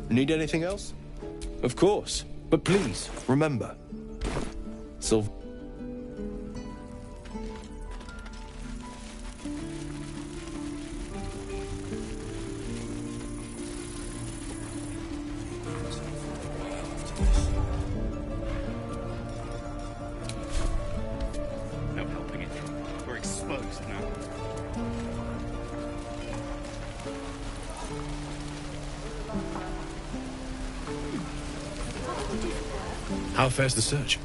Need anything else? Of course. But please, remember. Sylv... No helping it. We're exposed now. How fares the search?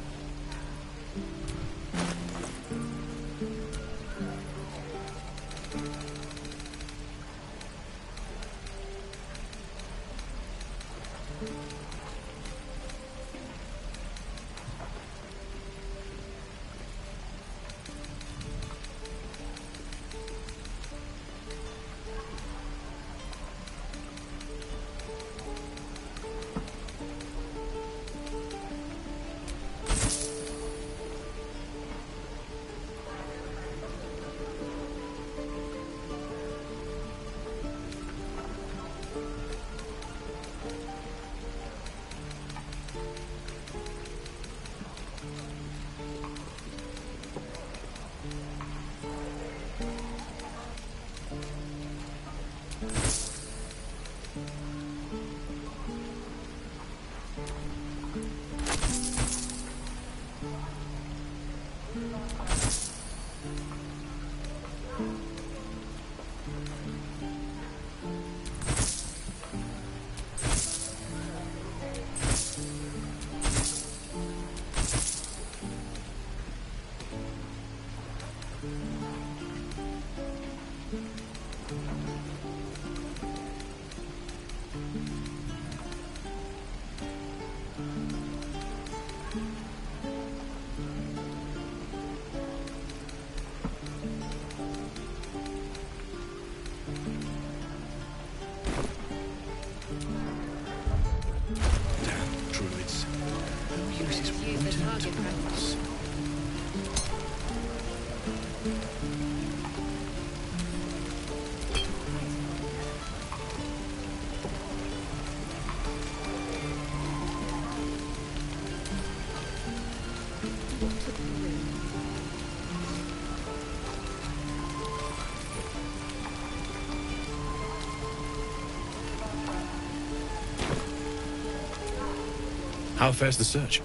How fares the search?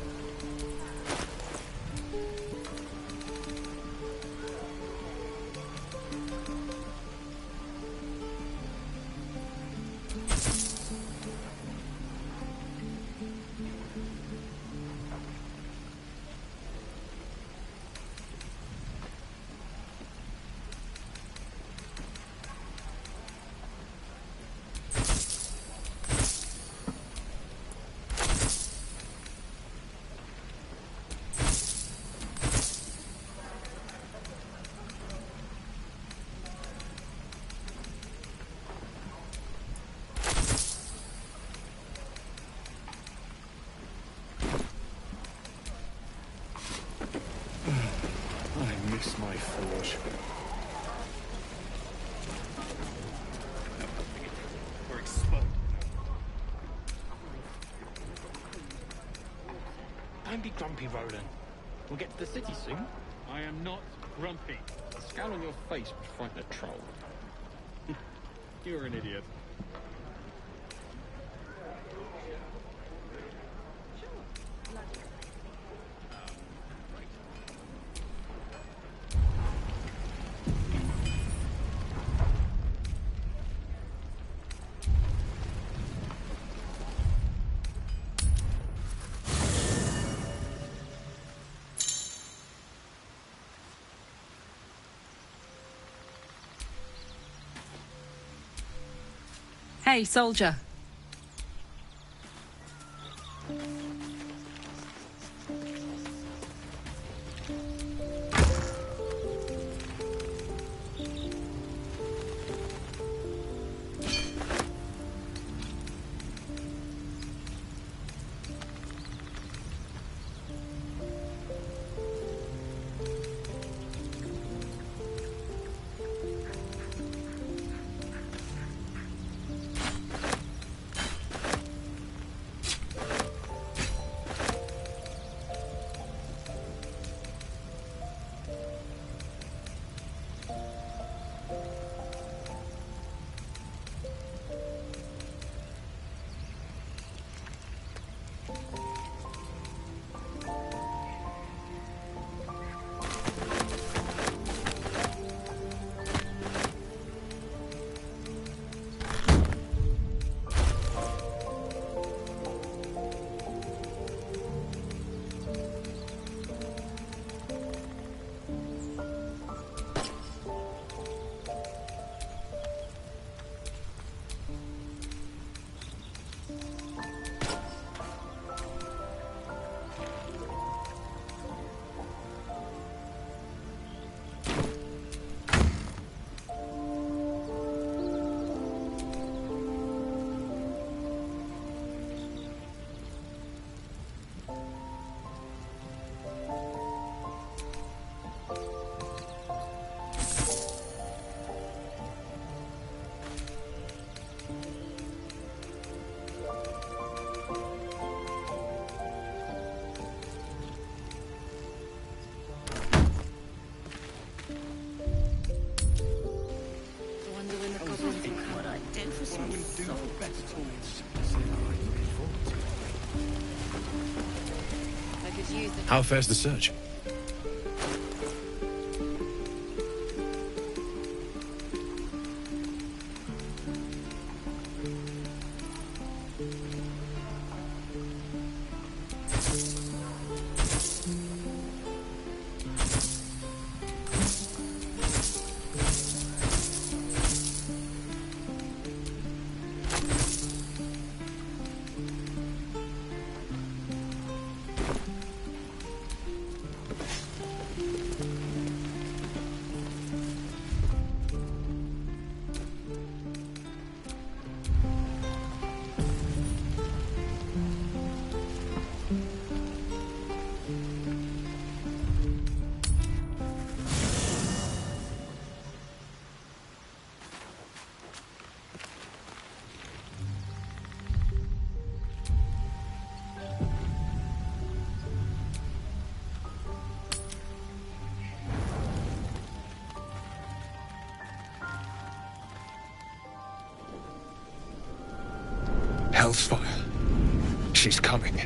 My forge. We're exposed. Don't be grumpy, Roland. We'll get to the city soon. I am not grumpy. The scowl on your face would frighten a troll. You're an idiot. Hey, soldier. Do your best towards. I could use the... How fares the search? Hellfire. She's coming.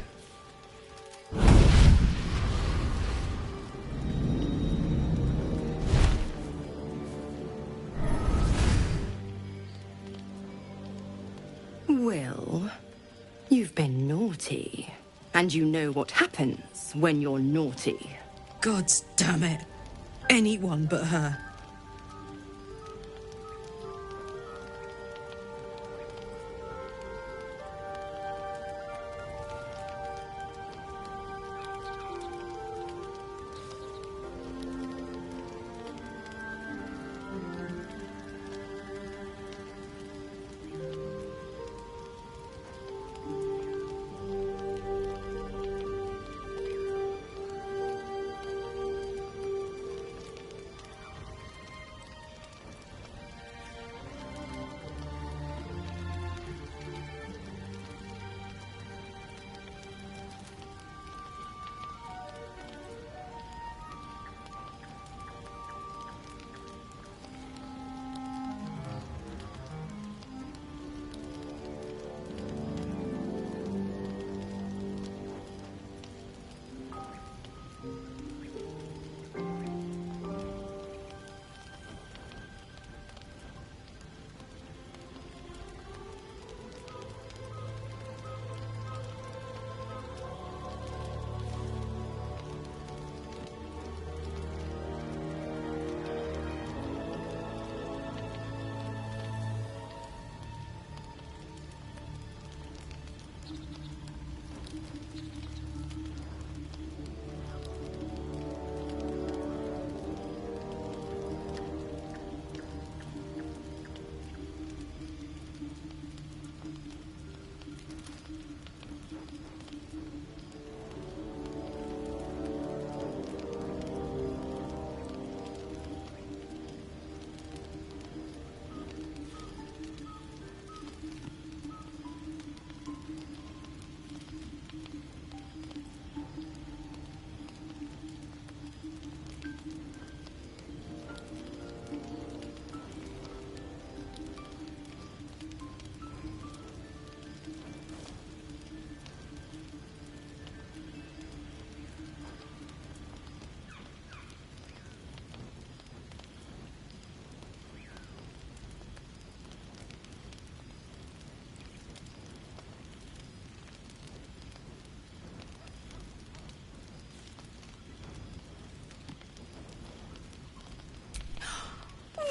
Well, you've been naughty. And you know what happens when you're naughty. God damn it. Anyone but her.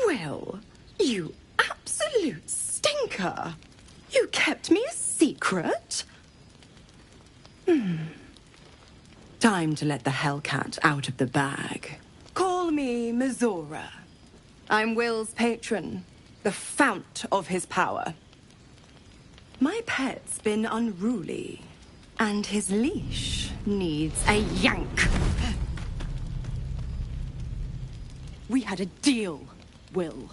Well, you absolute stinker. You kept me a secret? Time to let the Hellcat out of the bag. Call me Mizora. I'm Will's patron, the fount of his power. My pet's been unruly, and his leash needs a yank. We had a deal, Will.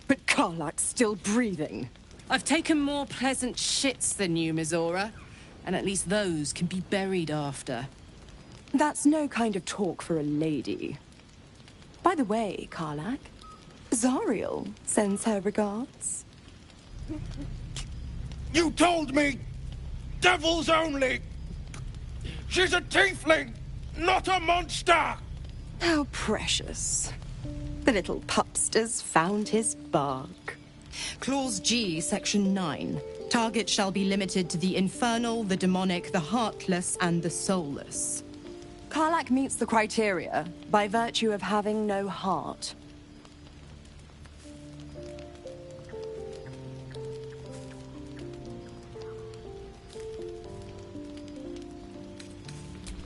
But Karlak's still breathing. I've taken more pleasant shits than you, Mizora. And at least those can be buried after. That's no kind of talk for a lady. By the way, Karlak, Zariel sends her regards. You told me! Devils only! She's a tiefling, not a monster! How precious. The little pupster's found his bark. Clause G, Section 9. Target shall be limited to the infernal, the demonic, the heartless, and the soulless. Karlak meets the criteria by virtue of having no heart.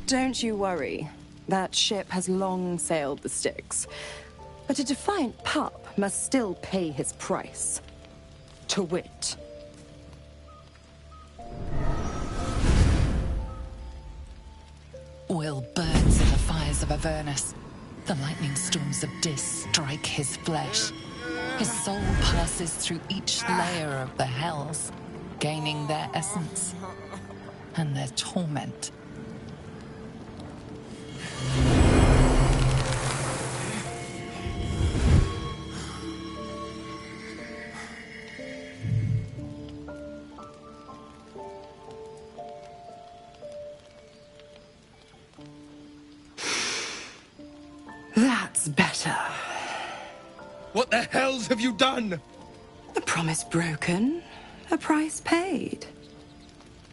Don't you worry. That ship has long sailed the Styx. But a defiant pup must still pay his price. To wit. Will burns in the fires of Avernus. The lightning storms of Dis strike his flesh. His soul passes through each layer of the hells, gaining their essence and their torment. That's better. What the hells have you done? A promise broken, a price paid.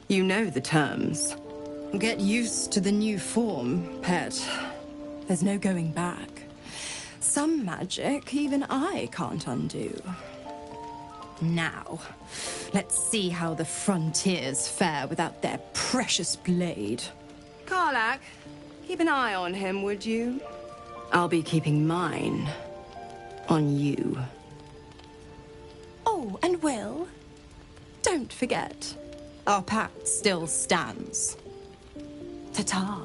You know the terms. Get used to the new form, pet. There's no going back. Some magic even I can't undo. Now, let's see how the frontiers fare without their precious blade. Karlak, keep an eye on him, would you? I'll be keeping mine on you. Oh, and Will, don't forget, our pact still stands. Ta-ta.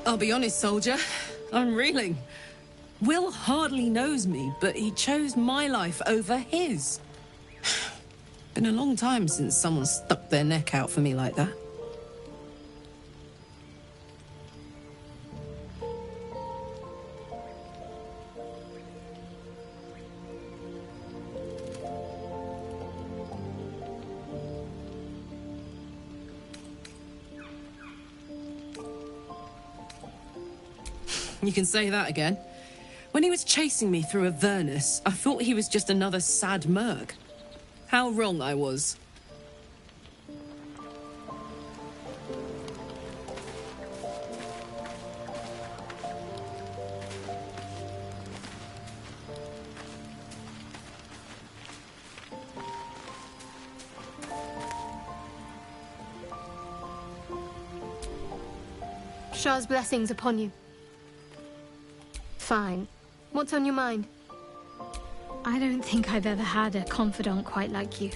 I'll be honest, soldier. I'm reeling. Will hardly knows me, but he chose my life over his. Been a long time since someone stuck their neck out for me like that. You can say that again. When he was chasing me through Avernus, I thought he was just another sad merc. How wrong I was. Shah's blessings upon you. Fine. What's on your mind? I don't think I've ever had a confidant quite like you.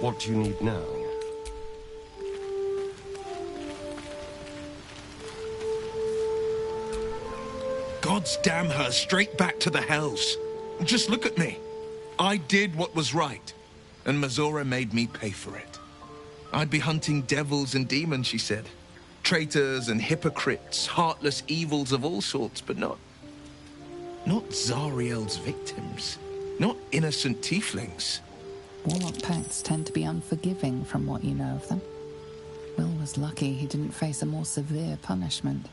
What do you need now? God's damn her, straight back to the hells. Just look at me. I did what was right, and Mazora made me pay for it. I'd be hunting devils and demons, she said. Traitors and hypocrites, heartless evils of all sorts, but not Zariel's victims. Not innocent tieflings. Warlock pacts tend to be unforgiving from what you know of them. Will was lucky he didn't face a more severe punishment.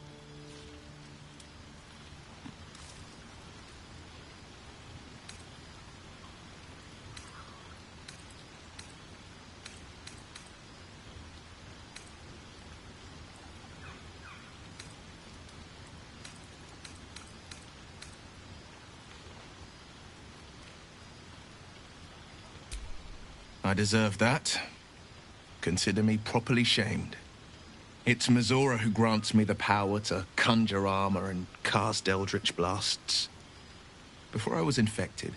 I deserve that. Consider me properly shamed. It's Mizora who grants me the power to conjure armor and cast eldritch blasts. Before I was infected,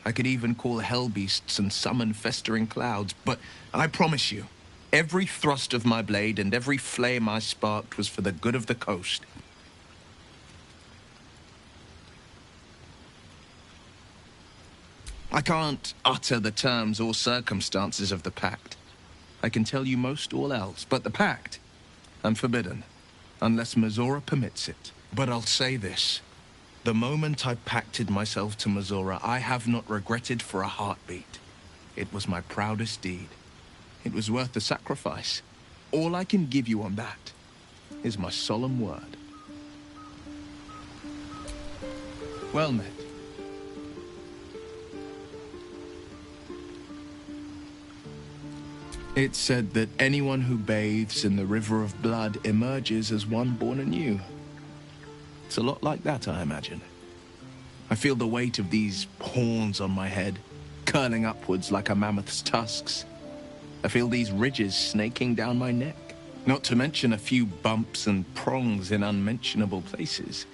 I could even call hell beasts and summon festering clouds, but I promise you, every thrust of my blade and every flame I sparked was for the good of the coast. I can't utter the terms or circumstances of the pact. I can tell you most all else, but the pact, I'm forbidden, unless Mizora permits it. But I'll say this. The moment I pacted myself to Mizora, I have not regretted for a heartbeat. It was my proudest deed. It was worth the sacrifice. All I can give you on that is my solemn word. Well met. It's said that anyone who bathes in the river of blood emerges as one born anew. It's a lot like that, I imagine. I feel the weight of these horns on my head, curling upwards like a mammoth's tusks. I feel these ridges snaking down my neck, not to mention a few bumps and prongs in unmentionable places.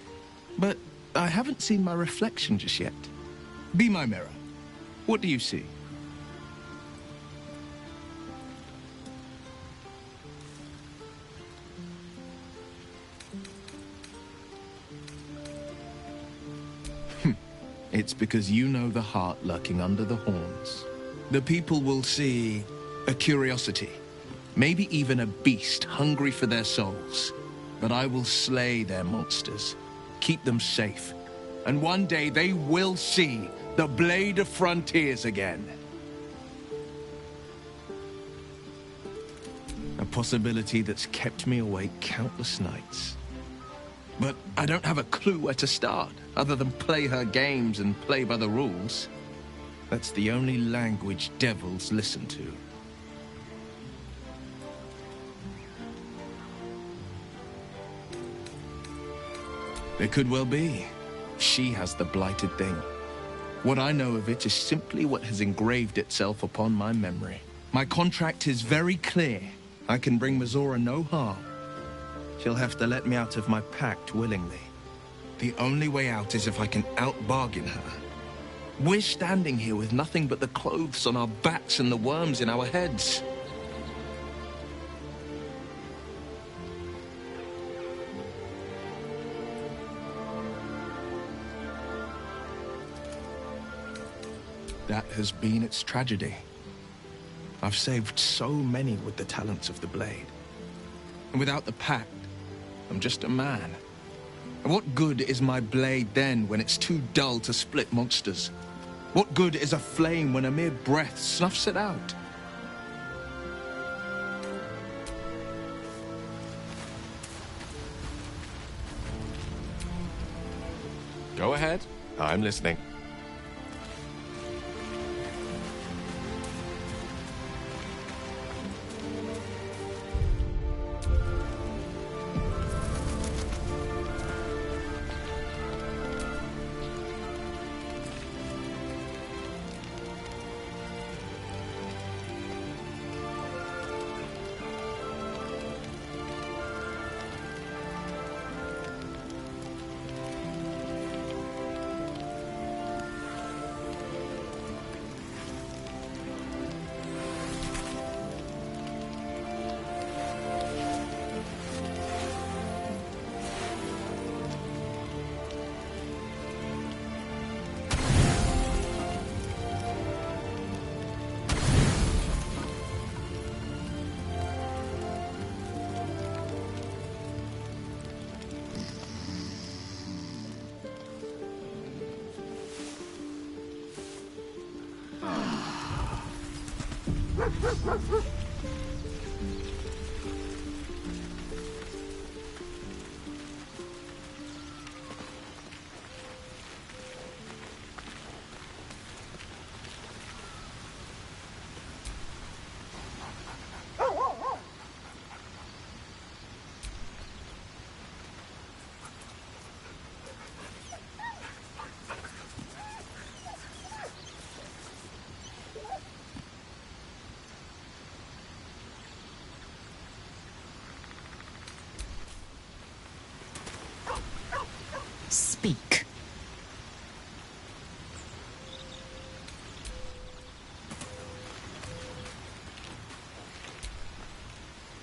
But I haven't seen my reflection just yet. Be my mirror. What do you see? It's because you know the heart lurking under the horns. The people will see a curiosity, maybe even a beast hungry for their souls. But I will slay their monsters, keep them safe, and one day they will see the Blade of Frontiers again. A possibility that's kept me awake countless nights. But I don't have a clue where to start, other than play her games and play by the rules. That's the only language devils listen to. It could well be. She has the blighted thing. What I know of it is simply what has engraved itself upon my memory. My contract is very clear. I can bring Mizora no harm. She'll have to let me out of my pact willingly. The only way out is if I can out-bargain her. We're standing here with nothing but the clothes on our backs and the worms in our heads. That has been its tragedy. I've saved so many with the talents of the blade. And without the pact, I'm just a man. And what good is my blade then when it's too dull to split monsters? What good is a flame when a mere breath snuffs it out? Go ahead. I'm listening.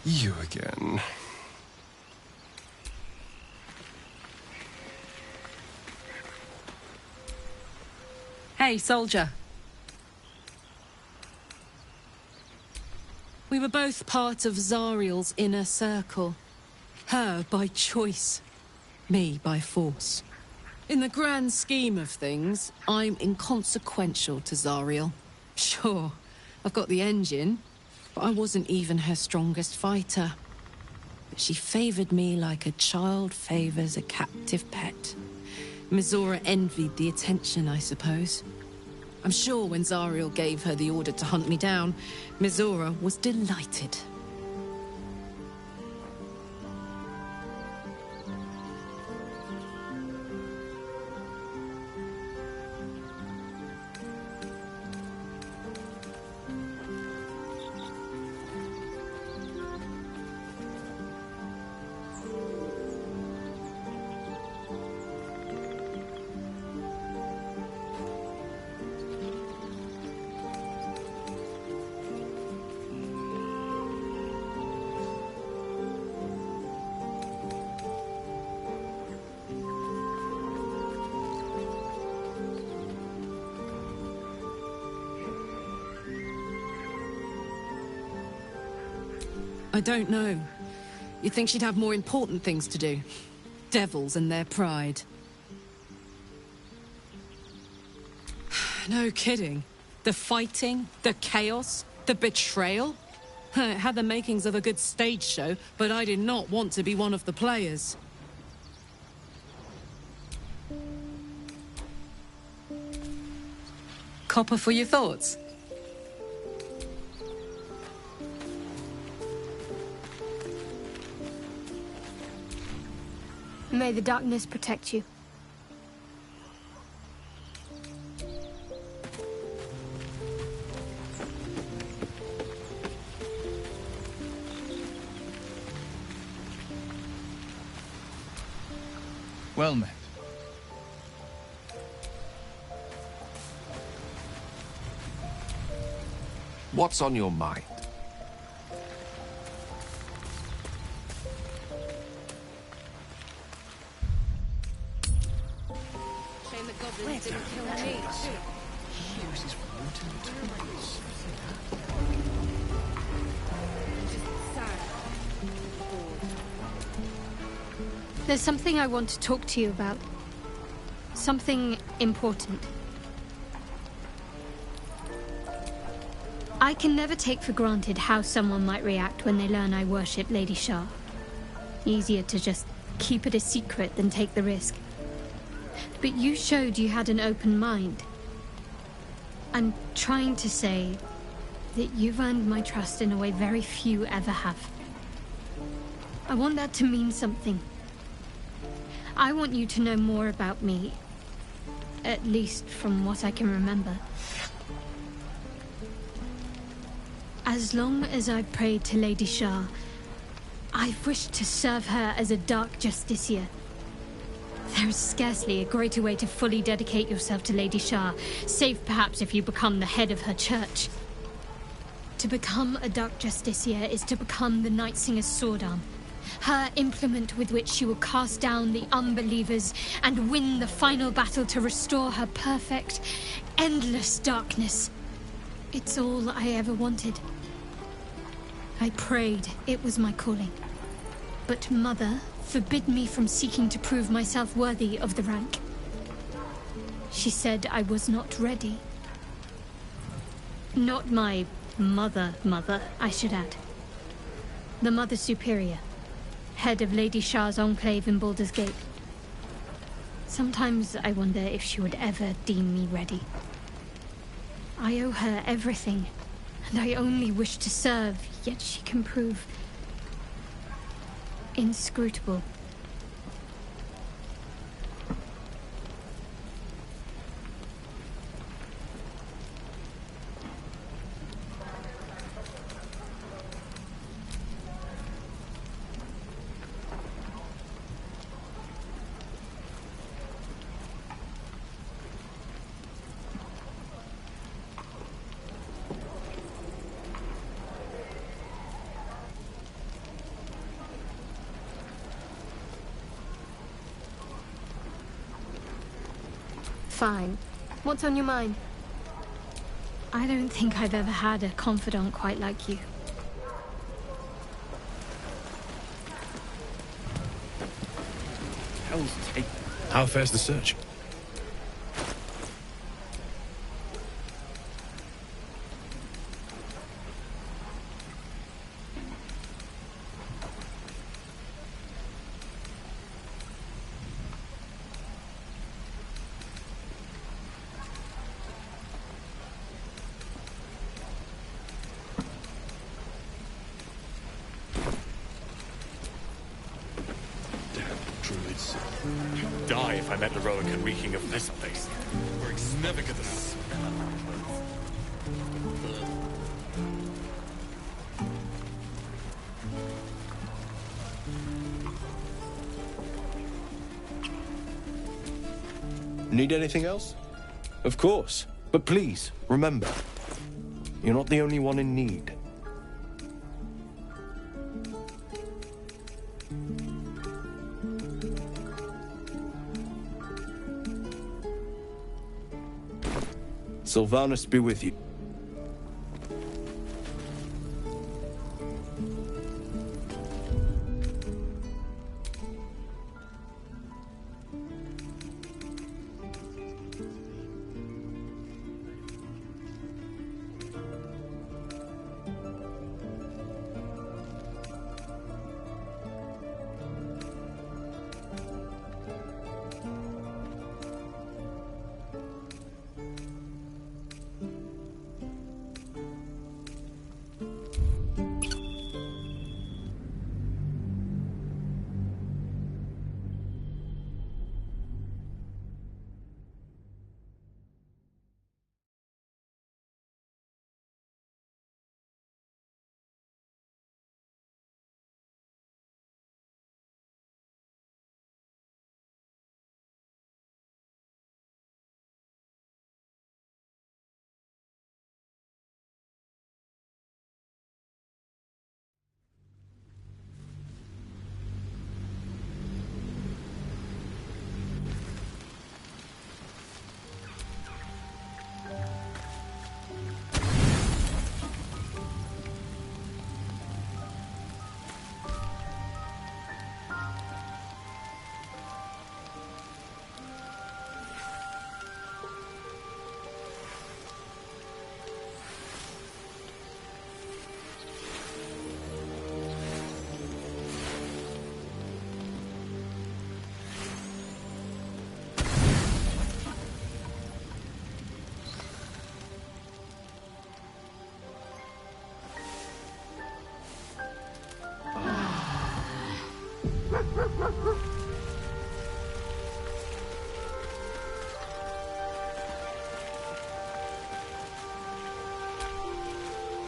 You again. Hey, soldier. We were both part of Zariel's inner circle. Her by choice, me by force. In the grand scheme of things, I'm inconsequential to Zariel. Sure, I've got the engine, but I wasn't even her strongest fighter. But she favored me like a child favors a captive pet. Mizora envied the attention, I suppose. I'm sure when Zariel gave her the order to hunt me down, Mizora was delighted. I don't know. You'd think she'd have more important things to do. Devils and their pride. No kidding. The fighting, the chaos, the betrayal. It had the makings of a good stage show, but I did not want to be one of the players. Copper for your thoughts? May the darkness protect you. Well met. What's on your mind? Shame the goblins didn't kill me. There's something I want to talk to you about. Something important. I can never take for granted how someone might react when they learn I worship Lady Shah. Easier to just keep it a secret than take the risk. But you showed you had an open mind. I'm trying to say that you've earned my trust in a way very few ever have. I want that to mean something. I want you to know more about me, at least from what I can remember. As long as I've prayed to Lady Shah, I've wished to serve her as a Dark Justiciar. There is scarcely a greater way to fully dedicate yourself to Lady Shah, save perhaps if you become the head of her church. To become a Dark Justiciar is to become the Night Singer's sword arm, her implement with which she will cast down the unbelievers and win the final battle to restore her perfect, endless darkness. It's all I ever wanted. I prayed it was my calling. But Mother forbid me from seeking to prove myself worthy of the rank. She said I was not ready. Not my mother, I should add. The Mother Superior, head of Lady Shah's enclave in Baldur's Gate. Sometimes I wonder if she would ever deem me ready. I owe her everything, and I only wish to serve, yet she can prove inscrutable. Fine. What's on your mind? I don't think I've ever had a confidant quite like you. Hell's take. How fares the search? Druids. You'd die if I met Heroica reeking of this place. We're never gonna smell Need anything else? Of course. But please, remember, you're not the only one in need. Sylvanus be with you.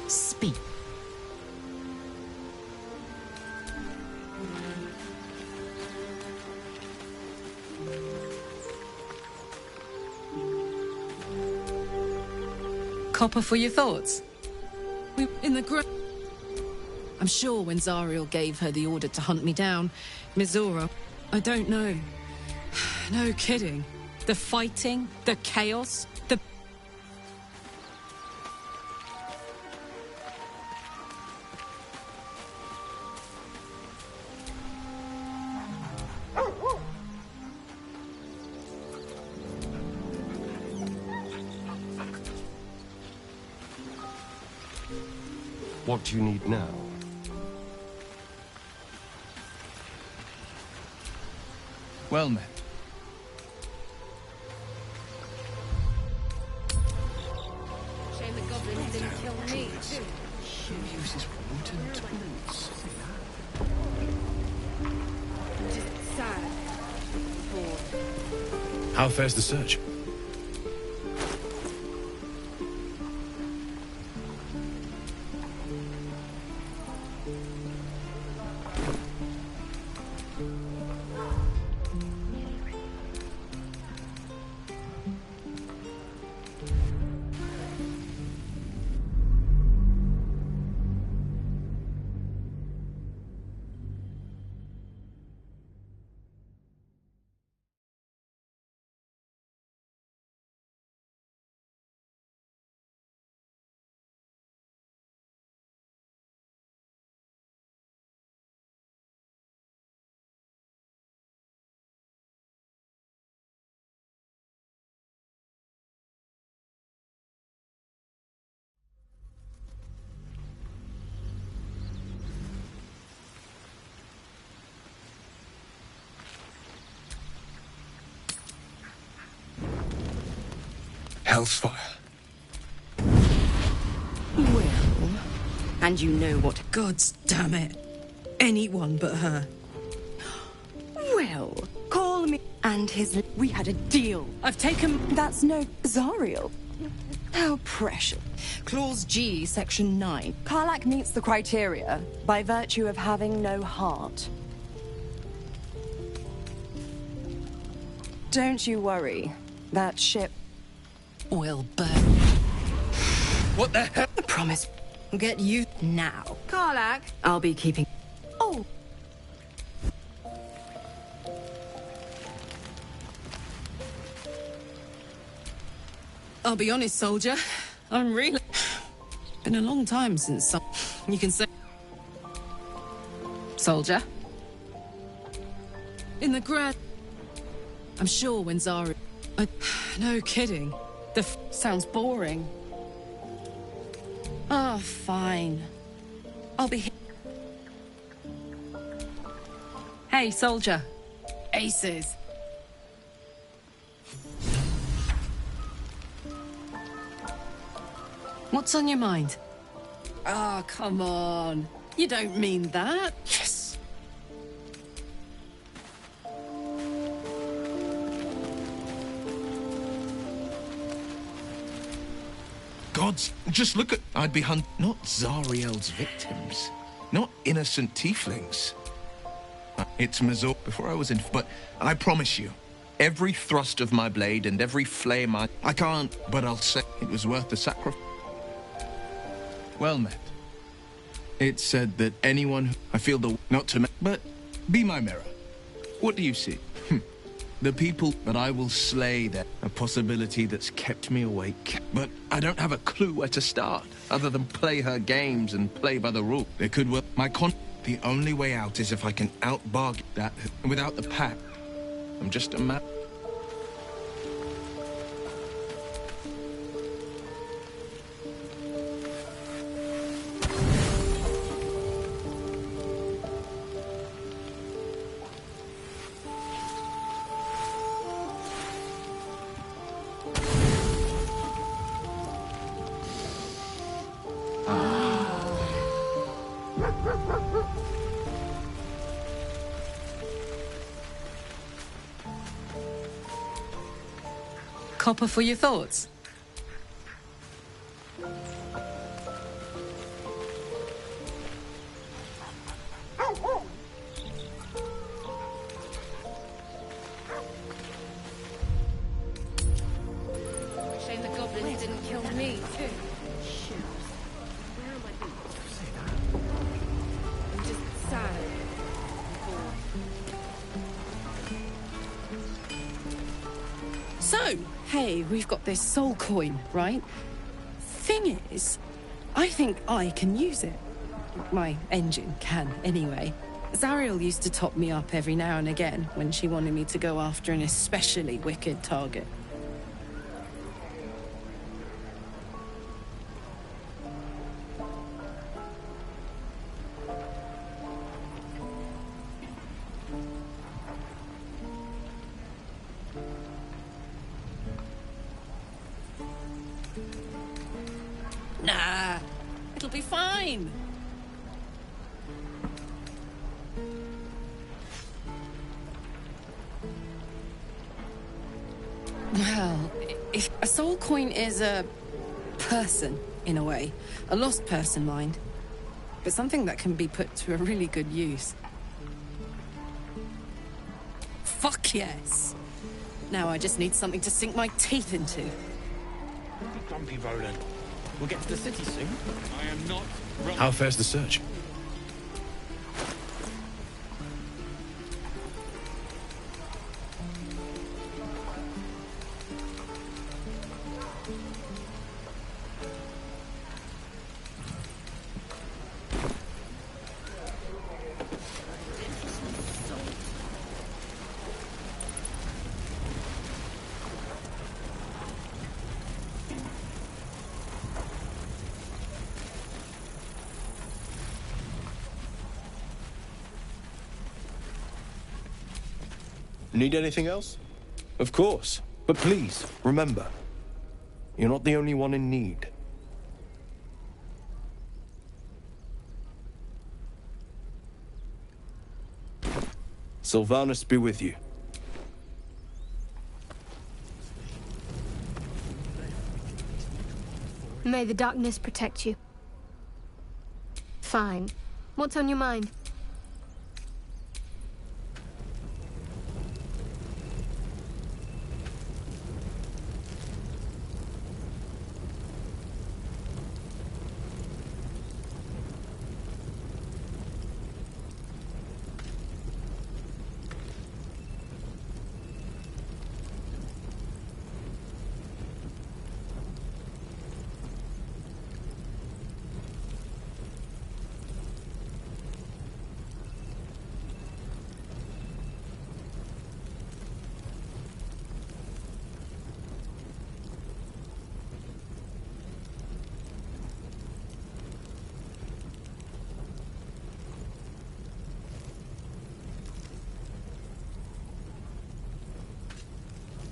Speak. Copper for your thoughts? We in the I'm sure when Zariel gave her the order to hunt me down, Mizora, I don't know. No kidding. The fighting, the chaos, the... What do you need now? Well met. Shame the goblins didn't kill me, too. He uses wooden tools. Just sad. Bored. How fares the search? hell's fire. Will. And you know what? God's damn it. Anyone but her. Will. Call me. And his... We had a deal. I've taken... That's no... Zariel. How precious. Clause G, Section 9. Karlach meets the criteria by virtue of having no heart. Don't you worry. That ship will burn. What the hell? I promise. I'll get you Now. Karlach, I'll be keeping... Oh. I'll be honest, soldier. I'm really... Been a long time since some... You can say... Soldier? In the grand... I'm sure when Zara... No kidding. Sounds boring. Oh, fine. I'll be... Hey, soldier. Aces. What's on your mind? Oh, come on. You don't mean that. Yes. Gods, just look at... I'd be not Zariel's victims. Not innocent tieflings. It's Mazor before I was in... But I promise you, every thrust of my blade and every flame I can't... But I'll say it was worth the sacrifice. Well met. It said that anyone... I feel the... Not to... But be my mirror. What do you see? The people that I will slay, that a possibility that's kept me awake. But I don't have a clue where to start, other than play her games and play by the rule. There could well... The only way out is if I can out-bargain that. Without the pack, I'm just a man. Copper for your thoughts? Shame the goblins didn't kill me, too. Where am I being? Say that. I'm just sad. So, hey, we've got this soul coin, right? Thing is, I think I can use it. My engine can, anyway. Zariel used to top me up every now and again when she wanted me to go after an especially wicked target. Nah, it'll be fine. Well, if a soul coin is a person, in a way. A lost person, mind. But something that can be put to a really good use. Fuck yes! Now I just need something to sink my teeth into. Don't be grumpy, Roland. We'll get to the city soon. I am not... How fares the search? Need anything else? Of course. But please, remember, You're not the only one in need. Sylvanus be with you. May the darkness protect you. Fine. What's on your mind?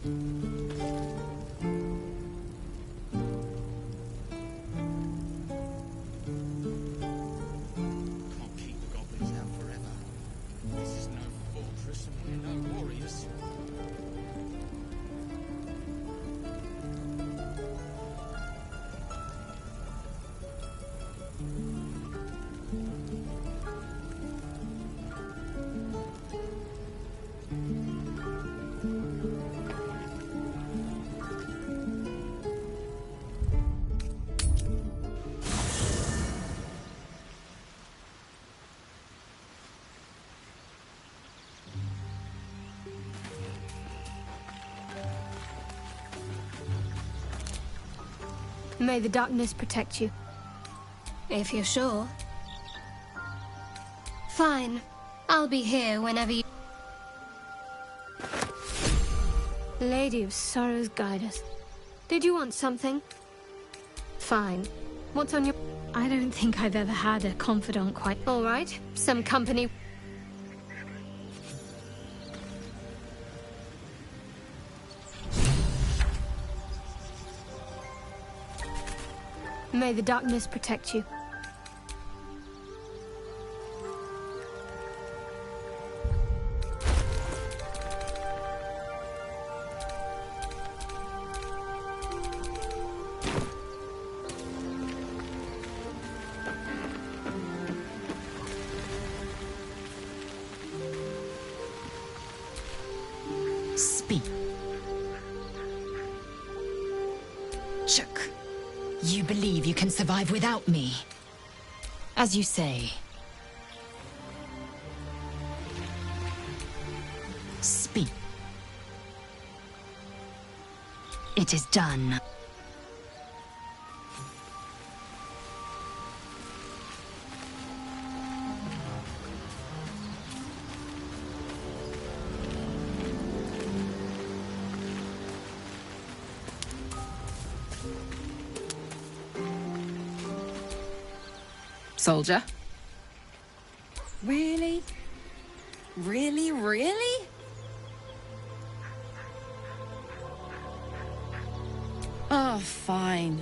Can't keep the goblins out forever. This is no fortress and we're no warriors. May the darkness protect you. If you're sure. Fine. I'll be here whenever you... Lady of Sorrows, guide us. Did you want something? Fine. What's on your... I don't think I've ever had a confidant quite... All right. Some company... May the darkness protect you. Speak. Shook. You believe you can survive without me? As you say. Speak. It is done. Soldier? Really? Really, really? Oh, fine.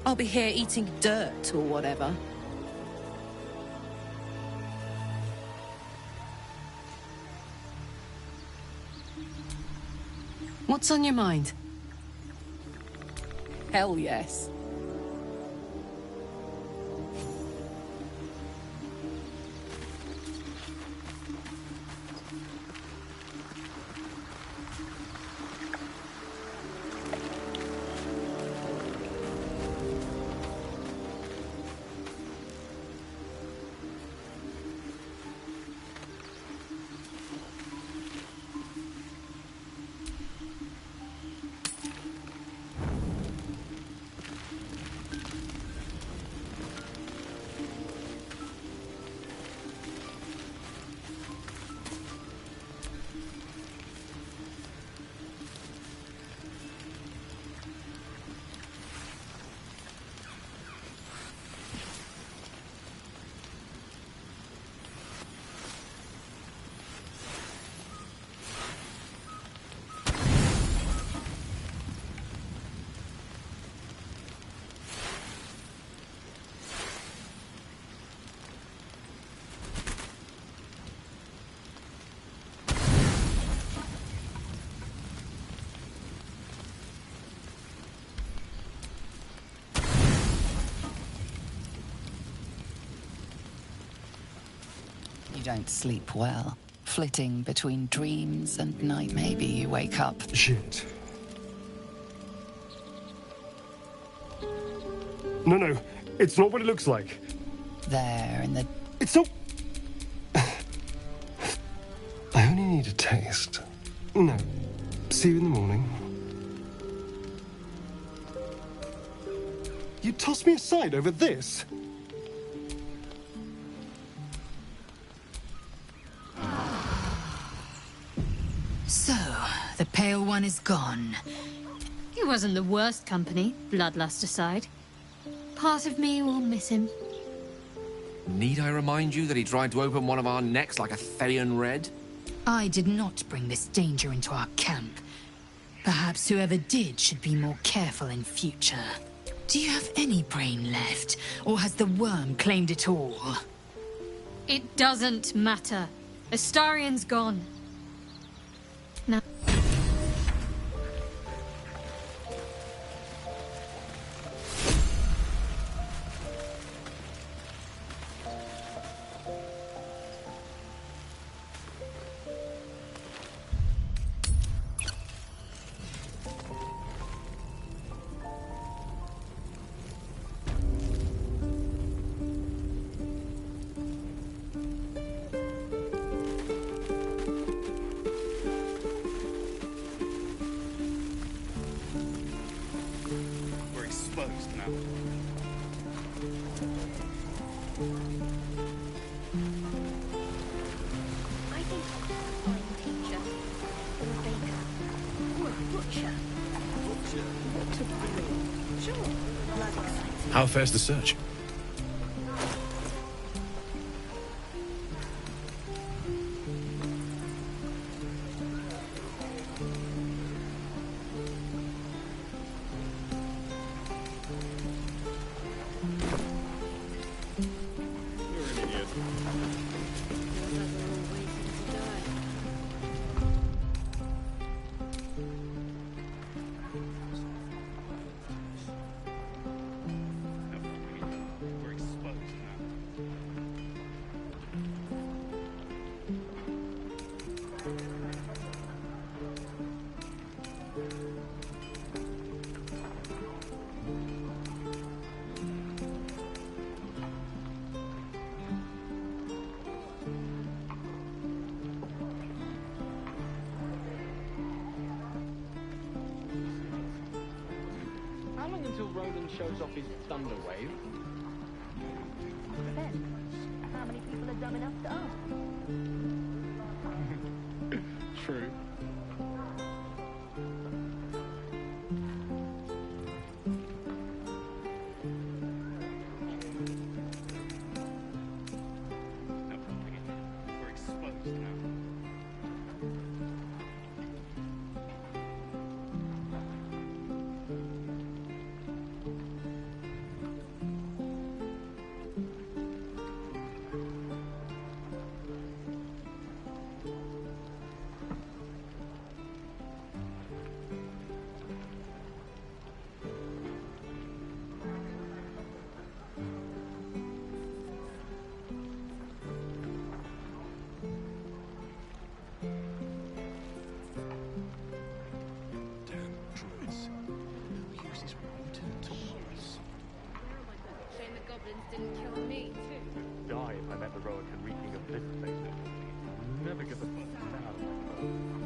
I'll be here eating dirt or whatever. What's on your mind? Hell yes. You don't sleep well. Flitting between dreams and night, maybe you wake up. Shit. No, it's not what it looks like. There in the... It's not... I only need a taste. No. See you in the morning. You tossed me aside over this? So, the Pale One is gone. He wasn't the worst company, bloodlust aside. Part of me will miss him. Need I remind you that he tried to open one of our necks like a Therian Red? I did not bring this danger into our camp. Perhaps whoever did should be more careful in future. Do you have any brain left, or has the worm claimed it all? It doesn't matter. Astarion's gone. Now... We're exposed now. I think I'm a teacher, or a baker, or a butcher. What to do? Sure, blood exciting. How fares the search? You're an idiot. Feels like we're all waiting to die. We're exposed now. How long until Roland shows off his thunder wave? Depends. How many people are dumb enough to ask? True. We're exposed now. Damn druids. Who uses rotten tools? Shame the goblins didn't kill me, too. Die if I met the Roican reeking of this place. Never get the fuck out of my phone.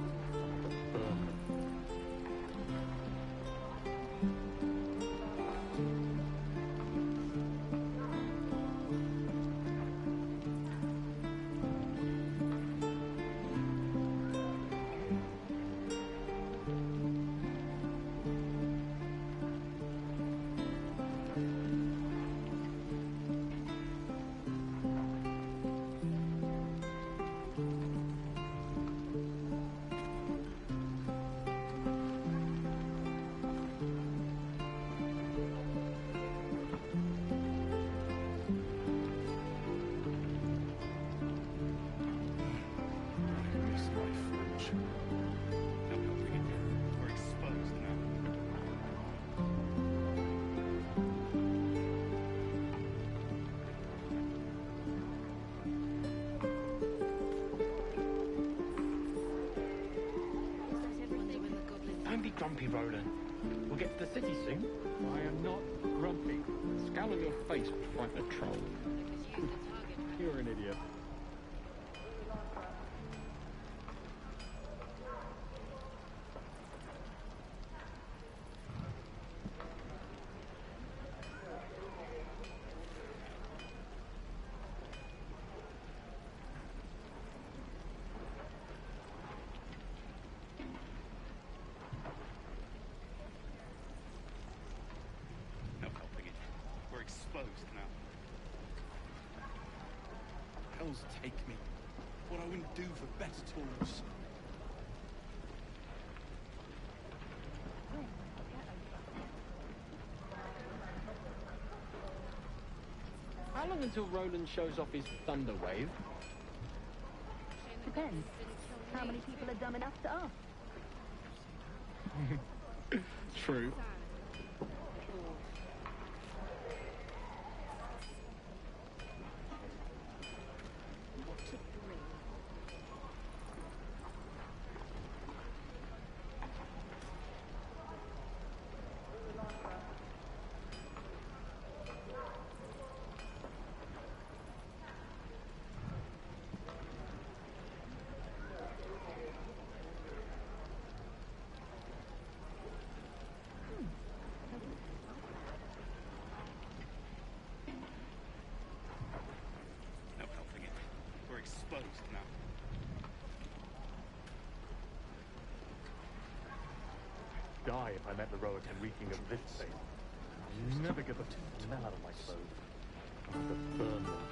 be grumpy, Roland. We'll get to the city soon. I am not grumpy. The scowl on your face would frighten a troll. You're an idiot. No helping it. We're exposed now. Hells take me. What I wouldn't do for better tools. How long until Roland shows off his thunder wave? Depends. How many people are dumb enough to ask? True. No helping it. We're exposed now. Die if I met the Roatan reeking of this place. I'll never get the smell out of my clothes. I'll have to burn them.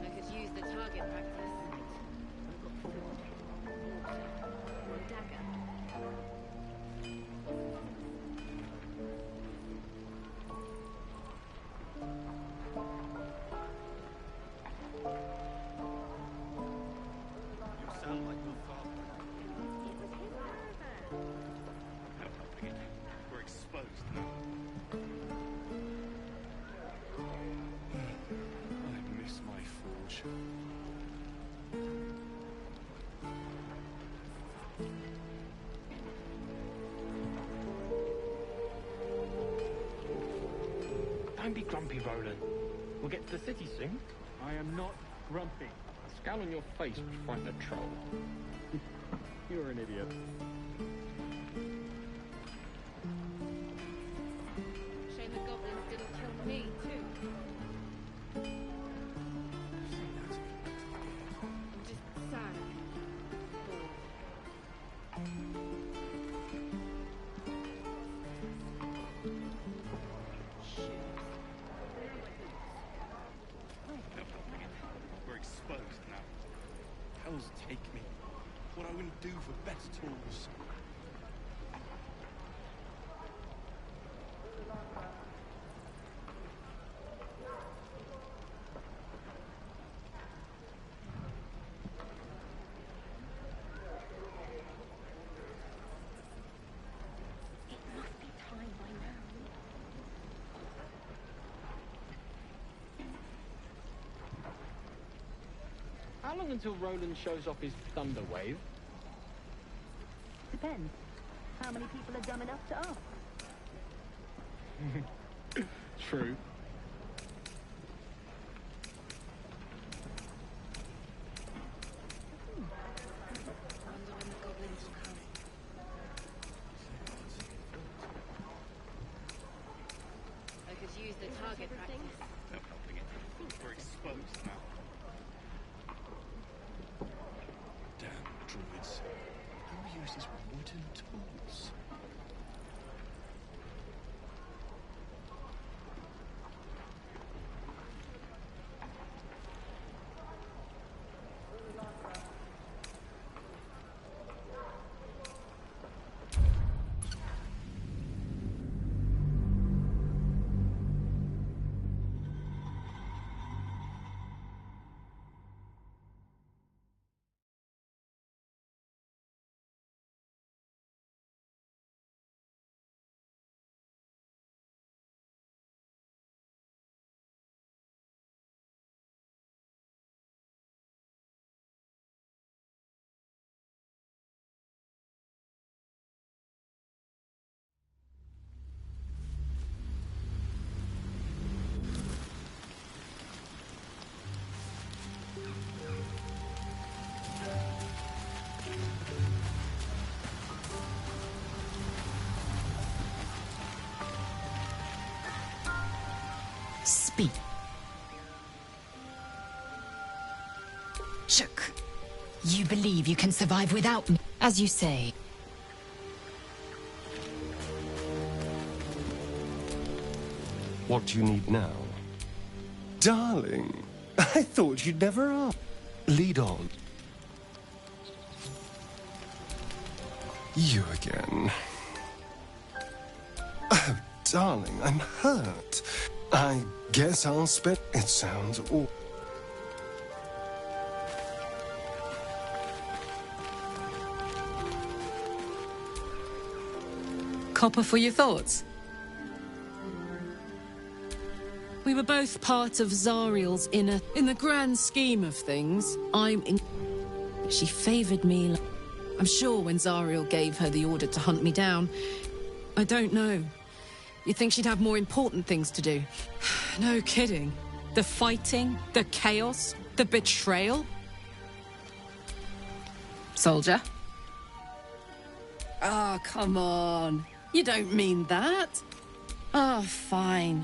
I could use the target practice. Or a dagger. You sound like your father. No helping it. We're exposed now. I miss my forge. Don't be grumpy, Roland. We'll get to the city soon. I am not grumpy. The scowl on your face would frighten a troll. You're an idiot. Shame the goblins didn't kill me, too. I'm just sad. No helping it. We're exposed now. Hells take me. What I wouldn't do for better tools. It must be time by now. How long until Roland shows off his thunder wave? Depends. How many people are dumb enough to ask? True. Wonder when the goblins will come. I could use the target practice. No helping it. We're exposed now. Damn druids. Who uses wooden tools? Speak. Shook. You believe you can survive without me, as you say. What do you need now? Darling, I thought you'd never ask. Lead on. You again. Oh, darling, I'm hurt. I guess I'll spend... It sounds awful. Copper for your thoughts? We were both part of Zariel's inner... In the grand scheme of things, She favored me. I'm sure when Zariel gave her the order to hunt me down. I don't know. You'd think she'd have more important things to do. No kidding. The fighting, the chaos, the betrayal. Soldier? Oh, come on. You don't mean that. Oh, fine.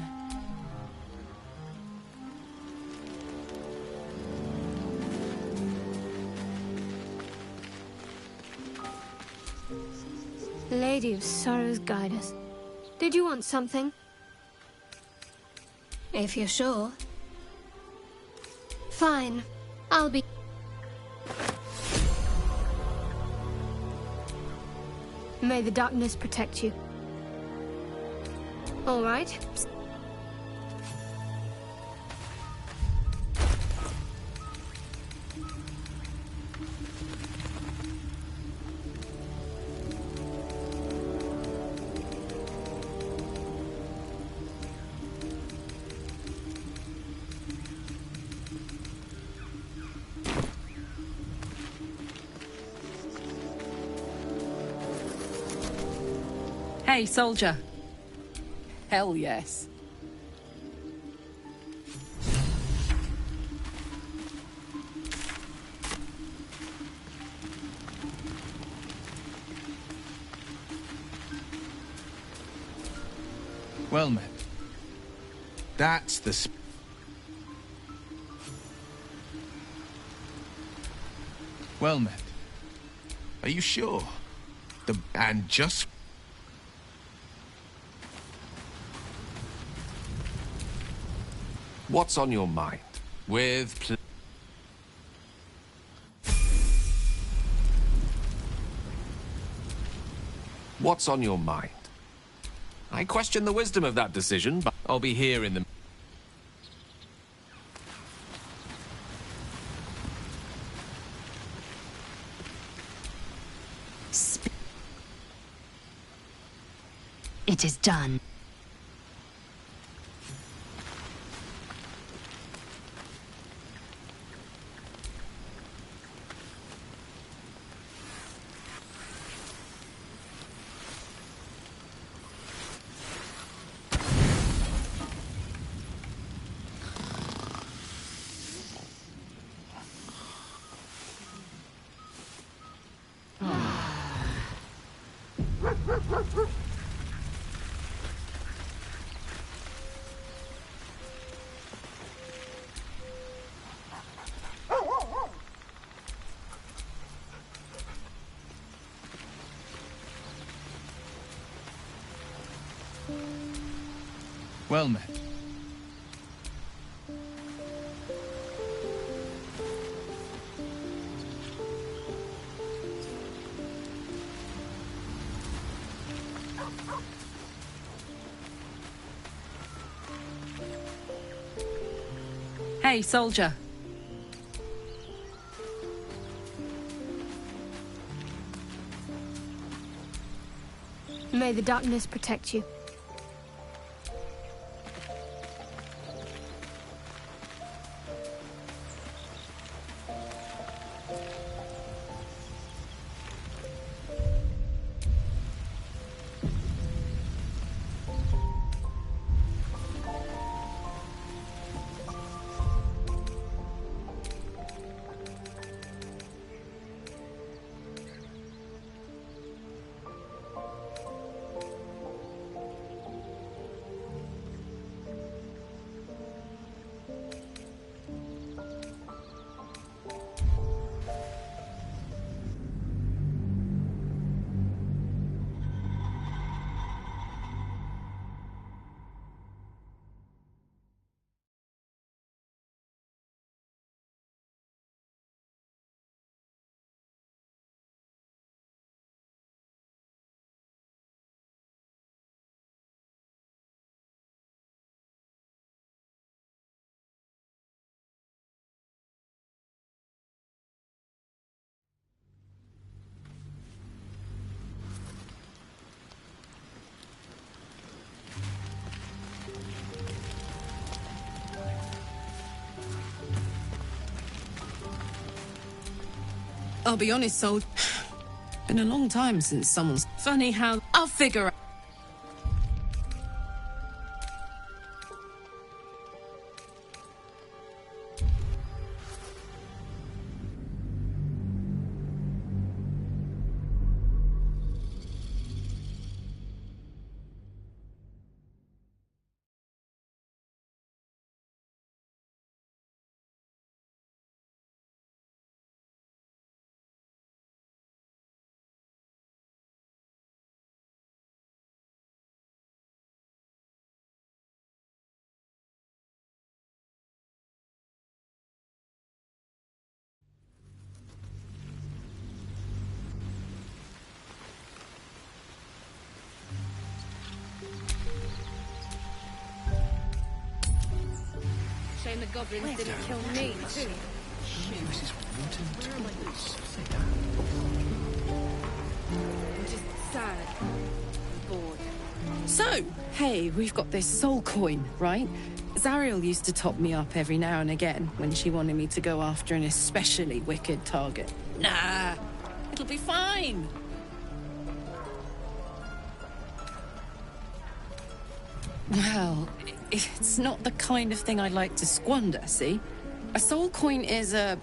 Lady of Sorrows, guide us. Did you want something? If you're sure. Fine. I'll be... May the darkness protect you. All right. Hey, soldier. Hell yes. Well met. That's the... Well met. Are you sure? And just... What's on your mind? With What's on your mind? I question the wisdom of that decision, but I'll be here in the... It is done. Well met. Hey, soldier. May the darkness protect you. I'll be honest, Soul. Been a long time since someone's... Funny how... I'll figure out... Shame the goblins didn't kill me, too. Mrs. Wharton. Where am I? I'm just sad. I'm bored. So, hey, we've got this soul coin, right? Zariel used to top me up every now and again when she wanted me to go after an especially wicked target. Nah, it'll be fine. Well, it's not the kind of thing I'd like to squander, see? A soul coin is a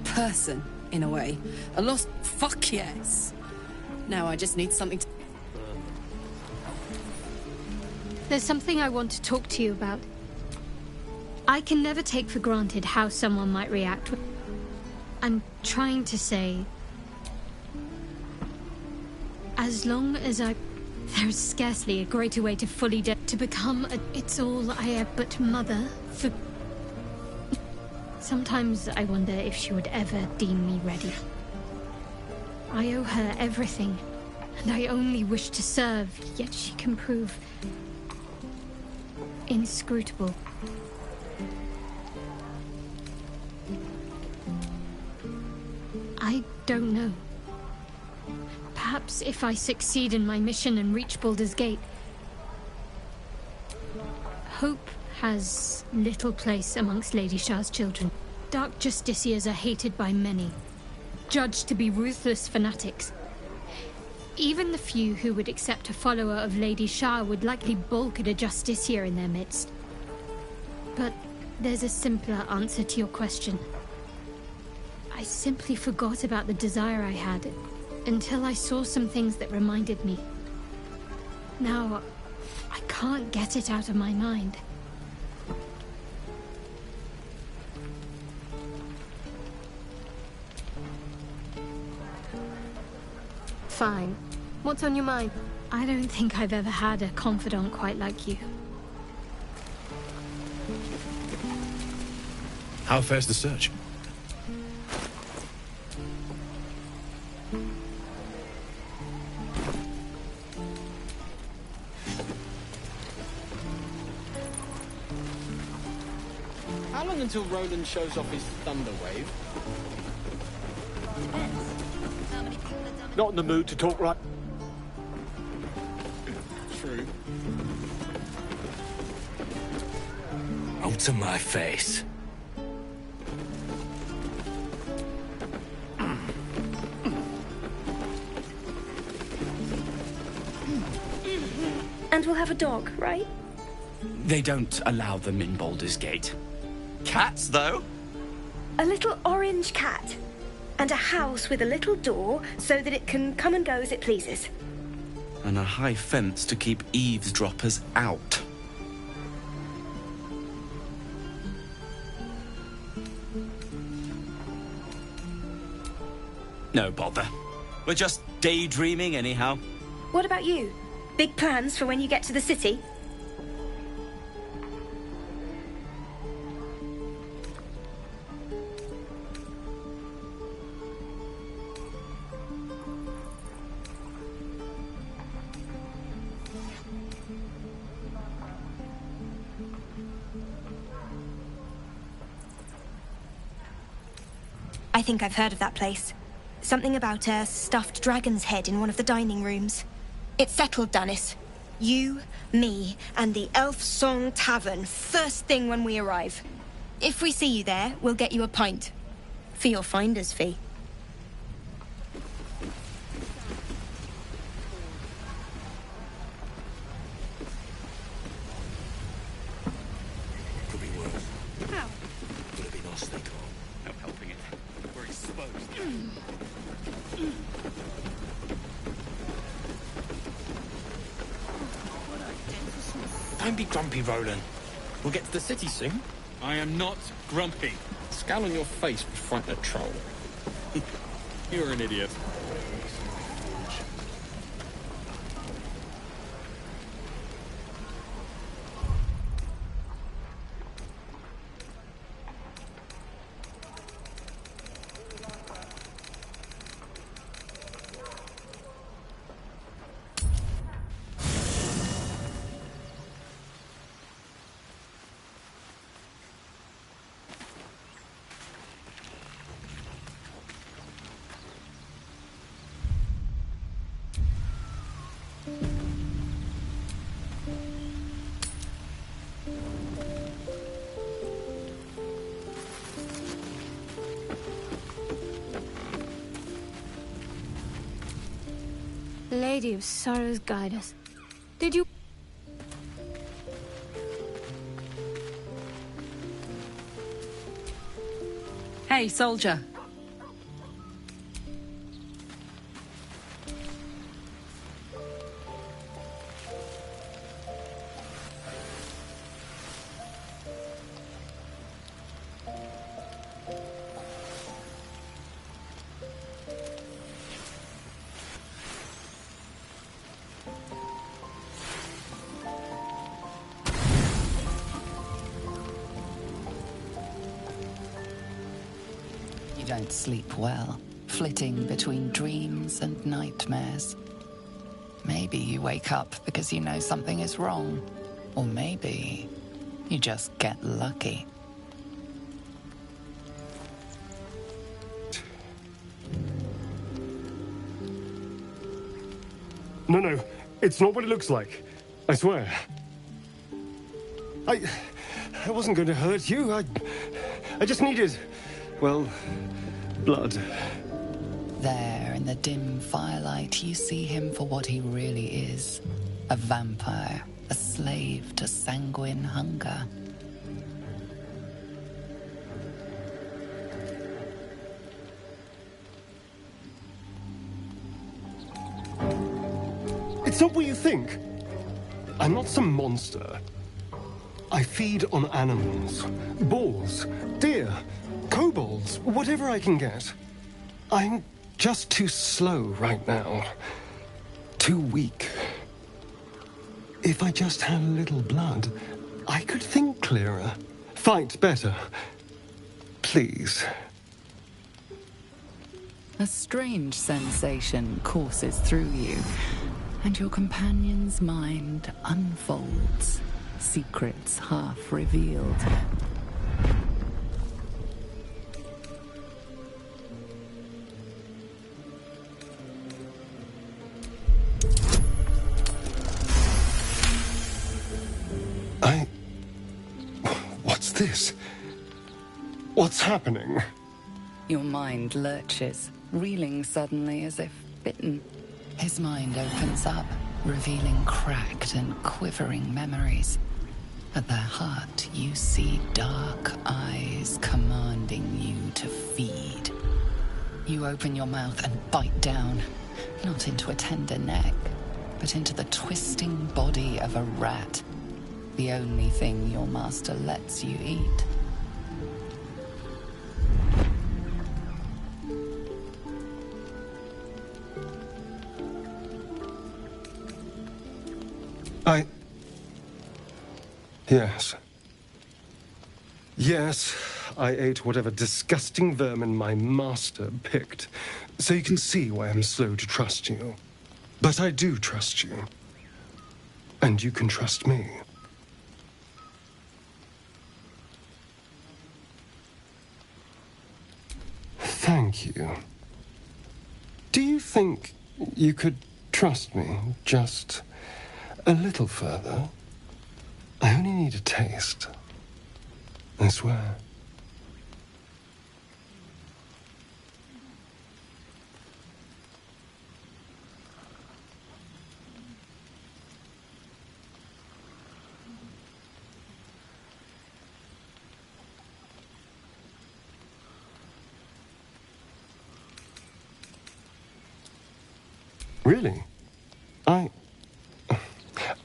person, in a way. A lost... Fuck yes. Now I just need something to... There's something I want to talk to you about. I can never take for granted how someone might react. I'm trying to say... As long as there's scarcely a greater way to fully to become a... It's all I have but mother for... Sometimes I wonder if she would ever deem me ready. I owe her everything, and I only wish to serve, yet she can prove... inscrutable. I don't know. Perhaps if I succeed in my mission and reach Baldur's Gate... Hope has little place amongst Lady Shah's children. Dark Justiciars are hated by many, judged to be ruthless fanatics. Even the few who would accept a follower of Lady Shah would likely balk at a Justiciar in their midst. But there's a simpler answer to your question. I simply forgot about the desire I had until I saw some things that reminded me. Now, I can't get it out of my mind. Fine. What's on your mind? I don't think I've ever had a confidant quite like you. How fares the search? How long until Roland shows off his thunder wave? Not in the mood to talk right. True. Oh, to my face. And we'll have a dog, right? They don't allow them in Baldur's Gate. Cats, though? A little orange cat. And a house with a little door so that it can come and go as it pleases. And a high fence to keep eavesdroppers out. No bother. We're just daydreaming anyhow. What about you? Big plans for when you get to the city? I think I've heard of that place. Something about a stuffed dragon's head in one of the dining rooms. It's settled, Dennis. You, me, and the Elf Song Tavern first thing when we arrive. If we see you there, we'll get you a pint. For your finder's fee. Don't be grumpy, Roland. We'll get to the city soon. I am not grumpy. The scowl on your face would frighten a troll. You're an idiot. Lady of Sorrows, guide us. Did you... Hey, soldier. You don't sleep well, flitting between dreams and nightmares. Maybe you wake up because you know something is wrong. Or maybe you just get lucky. No, it's not what it looks like. I swear. I wasn't going to hurt you. I just needed, well, blood. There, in the dim firelight, you see him for what he really is. A vampire, a slave to sanguine hunger. It's not what you think. I'm not some monster. I feed on animals. Boars, deer, kobolds, whatever I can get. I'm just too slow right now. Too weak. If I just had a little blood, I could think clearer, fight better. Please. A strange sensation courses through you, and your companion's mind unfolds, secrets half revealed. What's this? What's happening? Your mind lurches, reeling suddenly as if bitten. His mind opens up, revealing cracked and quivering memories. At their heart, you see dark eyes commanding you to feed. You open your mouth and bite down, not into a tender neck, but into the twisting body of a rat, the only thing your master lets you eat. Yes. Yes, I ate whatever disgusting vermin my master picked, so you can see why I'm slow to trust you. But I do trust you. And you can trust me. Thank you. Do you think you could trust me just a little further? I only need a taste. I swear. Really?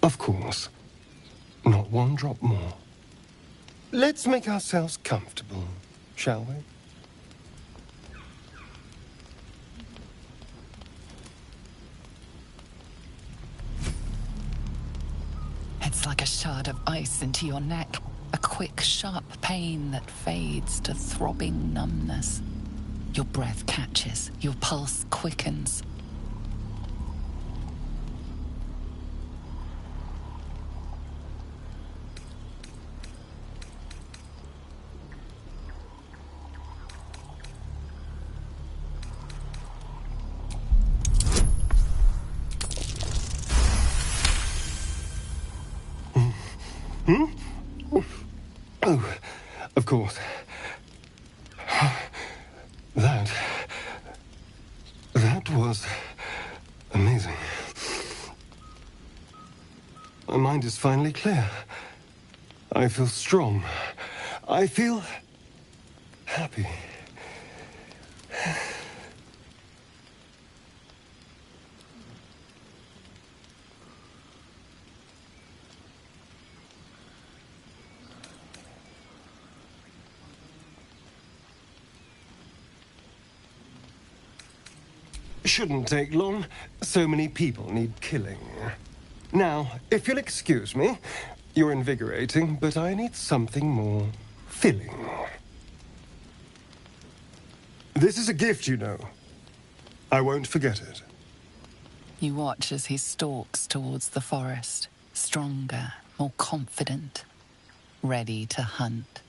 Of course. Not one drop more. Let's make ourselves comfortable, shall we? It's like a shard of ice into your neck. A quick, sharp pain that fades to throbbing numbness. Your breath catches, your pulse quickens. Hmm? Oh, of course. That was amazing. My mind is finally clear. I feel strong. I feel happy. Shouldn't take long. So many people need killing. Now, if you'll excuse me, you're invigorating, but I need something more filling. This is a gift, you know. I won't forget it. You watch as he stalks towards the forest, stronger, more confident, ready to hunt.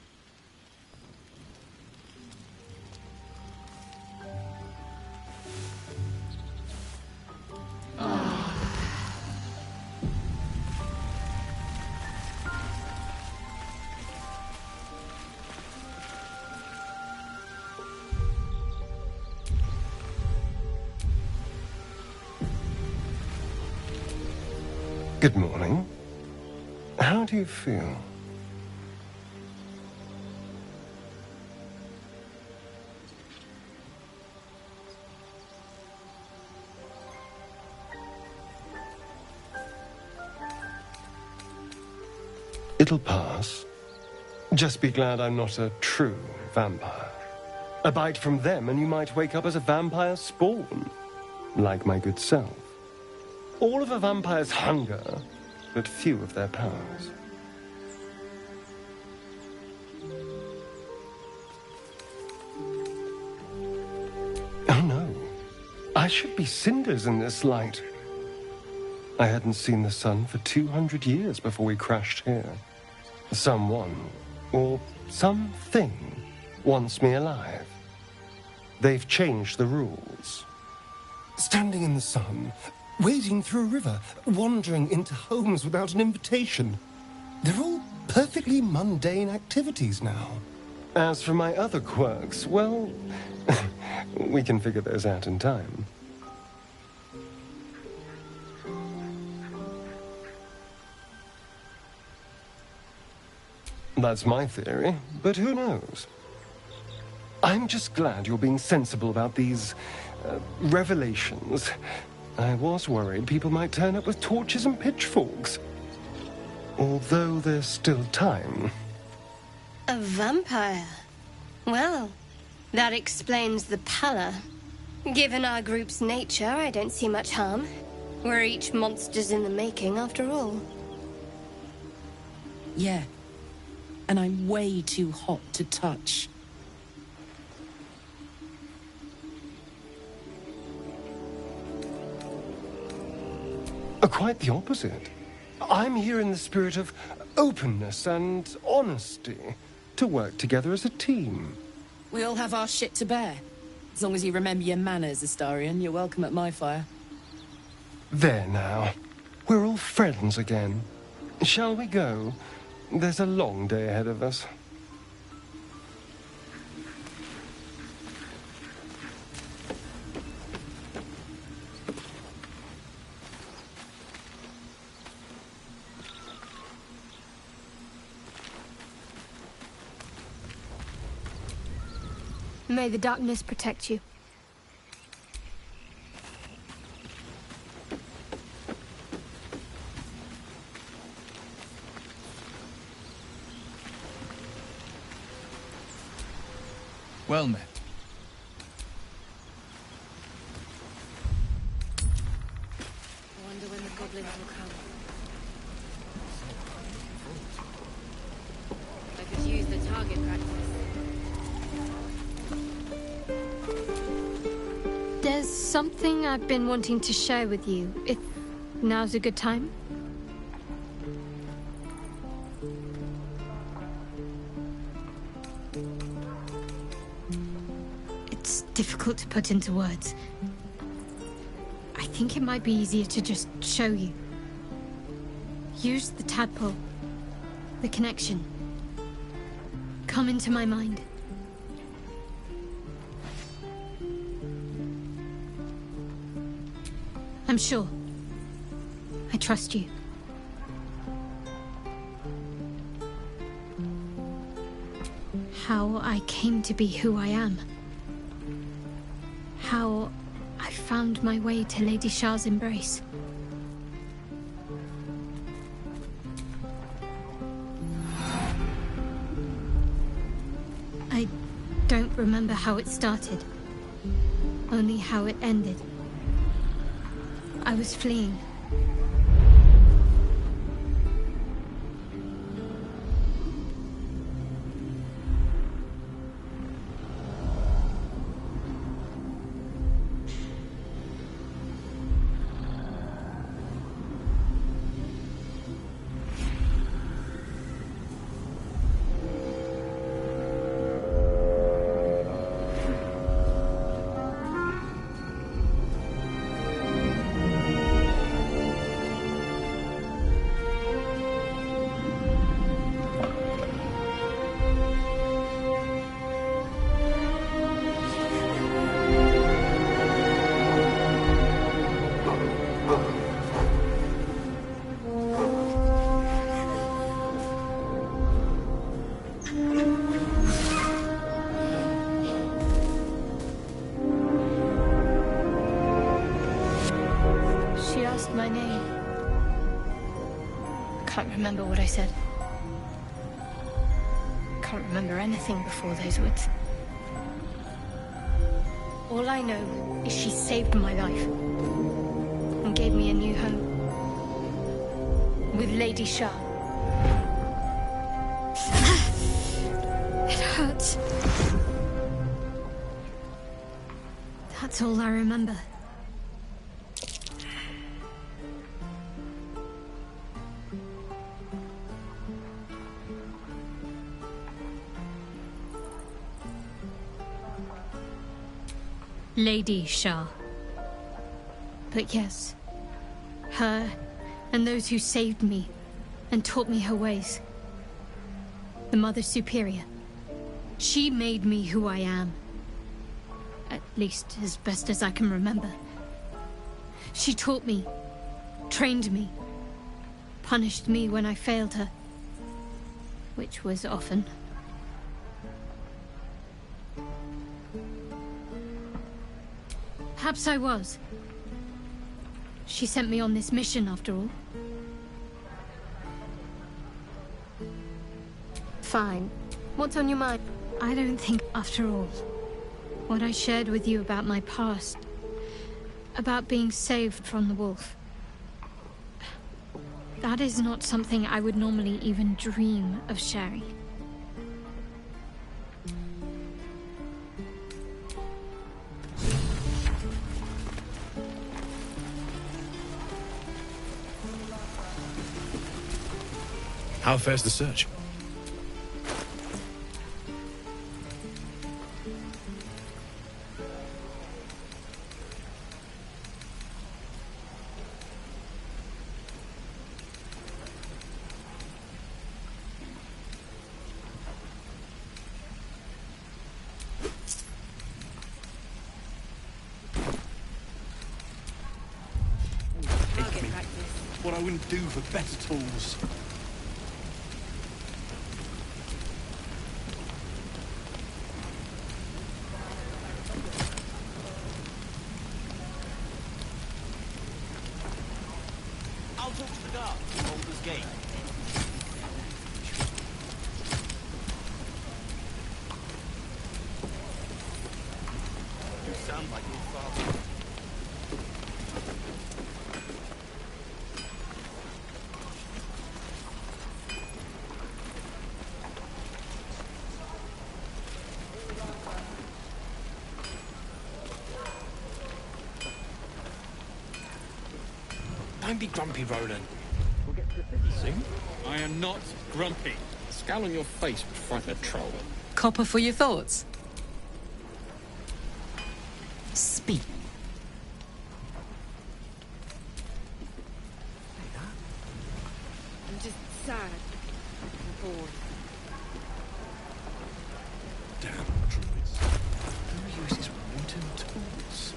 Good morning. How do you feel? It'll pass. Just be glad I'm not a true vampire. A bite from them and you might wake up as a vampire spawn, like my good self. All of a vampire's hunger, but few of their powers. Oh no, I should be cinders in this light. I hadn't seen the sun for 200 years before we crashed here. Someone, or something, wants me alive. They've changed the rules. Standing in the sun, wading through a river, wandering into homes without an invitation. They're all perfectly mundane activities now. As for my other quirks, well, we can figure those out in time. That's my theory, but who knows? I'm just glad you're being sensible about these revelations. I was worried people might turn up with torches and pitchforks. Although there's still time. A vampire? Well, that explains the pallor. Given our group's nature, I don't see much harm. We're each monsters in the making, after all. Yeah. And I'm way too hot to touch. Quite the opposite. I'm here in the spirit of openness and honesty to work together as a team. We all have our shit to bear. As long as you remember your manners, Astarion, you're welcome at my fire. There now. We're all friends again. Shall we go? There's a long day ahead of us. May the darkness protect you. Well met. I wonder when the goblins will come. I could use the target practice. There's something I've been wanting to share with you, if now's a good time. It's difficult to put into words. I think it might be easier to just show you. Use the tadpole, the connection. Come into my mind. I'm sure. I trust you. How I came to be who I am. How I found my way to Lady Shah's embrace. I don't remember how it started, only how it ended. I was fleeing. She asked my name. I can't remember what I said. Can't remember anything before those words. All I know is she saved my life and gave me a new home with Lady Shah. It hurts. That's all I remember. Lady Shah. But yes, her and those who saved me and taught me her ways. The Mother Superior. She made me who I am. At least as best as I can remember. She taught me, trained me, punished me when I failed her. Which was often. Perhaps I was. She sent me on this mission, after all. Fine. What's on your mind? I don't think, after all, what I shared with you about my past, about being saved from the wolf, that is not something I would normally even dream of sharing. How fares the search? What I wouldn't do for better tools. I'll talk to the guard at Boulder's Gate. sound like your father. Don't be grumpy, Roland. We'll get to the city soon. I am not grumpy. A scowl on your face would frighten a troll. Copper for your thoughts. Speak. I'm just sad and bored. Damn druids. Who uses wooden tools?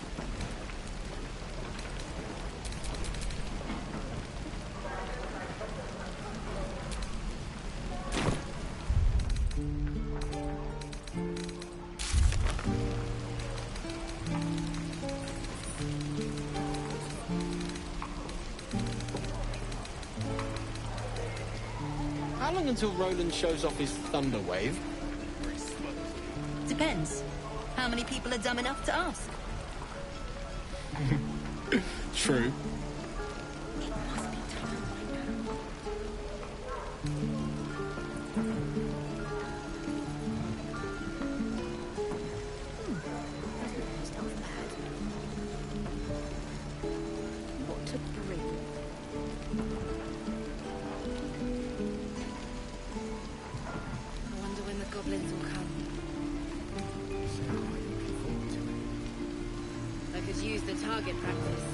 How long until Roland shows off his thunder wave? Depends. How many people are dumb enough to ask? True. What to bring? I wonder when the goblins will come. I could use the target practice.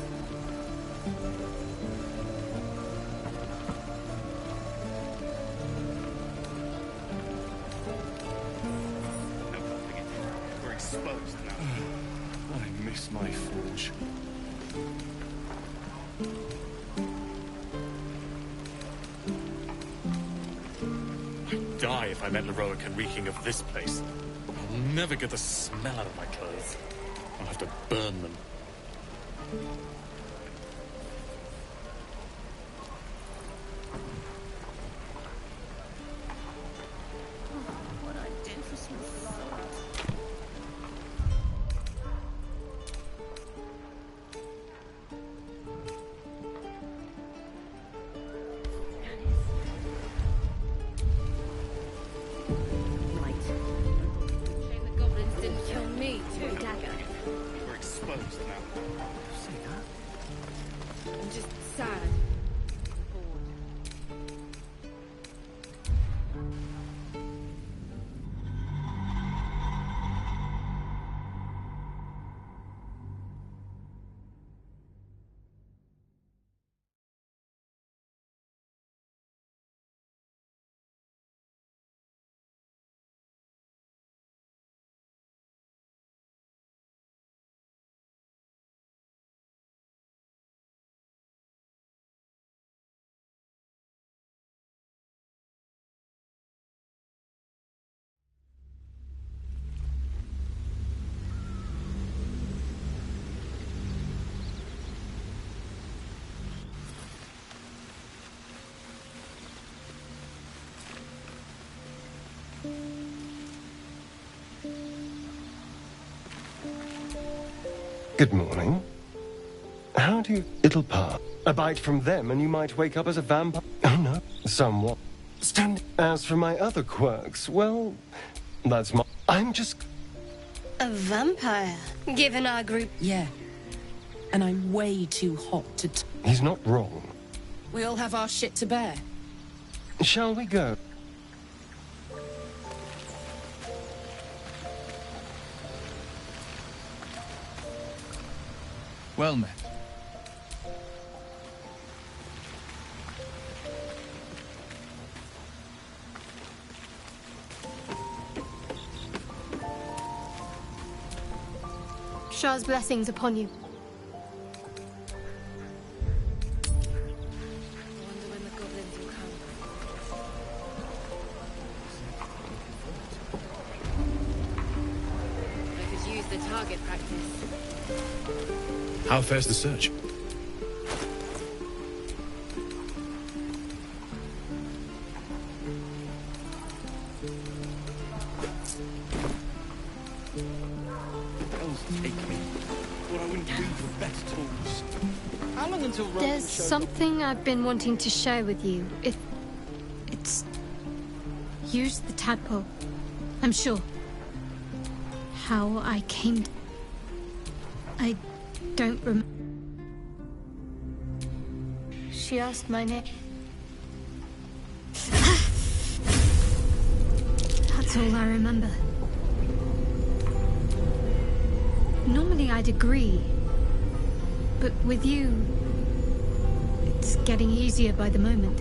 We're exposed now. I miss my forge. I'd die if I met Leroica reeking of this place. I'll never get the smell out of my clothes. I'll have to burn them. What I did for some thought. Right. Shame the goblins didn't kill me too. The dagger. We're exposed now. See that? I'm just sad. Bored. Good morning. How do you... It'll pass. A bite from them and you might wake up as a vampire. Oh no, somewhat. Stand. As for my other quirks, well, that's my... I'm just... A vampire? Given our group... Yeah. And I'm way too hot to... He's not wrong. We all have our shit to bear. Shall we go? Well met. Shah's blessings upon you. I wonder when the goblins will come. I could use the target practice. How fares the search? Elves take me. long until Roland There's shows something I've been wanting to share with you. It's... Use the tadpole. I'm sure. How I came to... I don't remember. She asked my name. That's all I remember. Normally I'd agree. But with you, it's getting easier by the moment.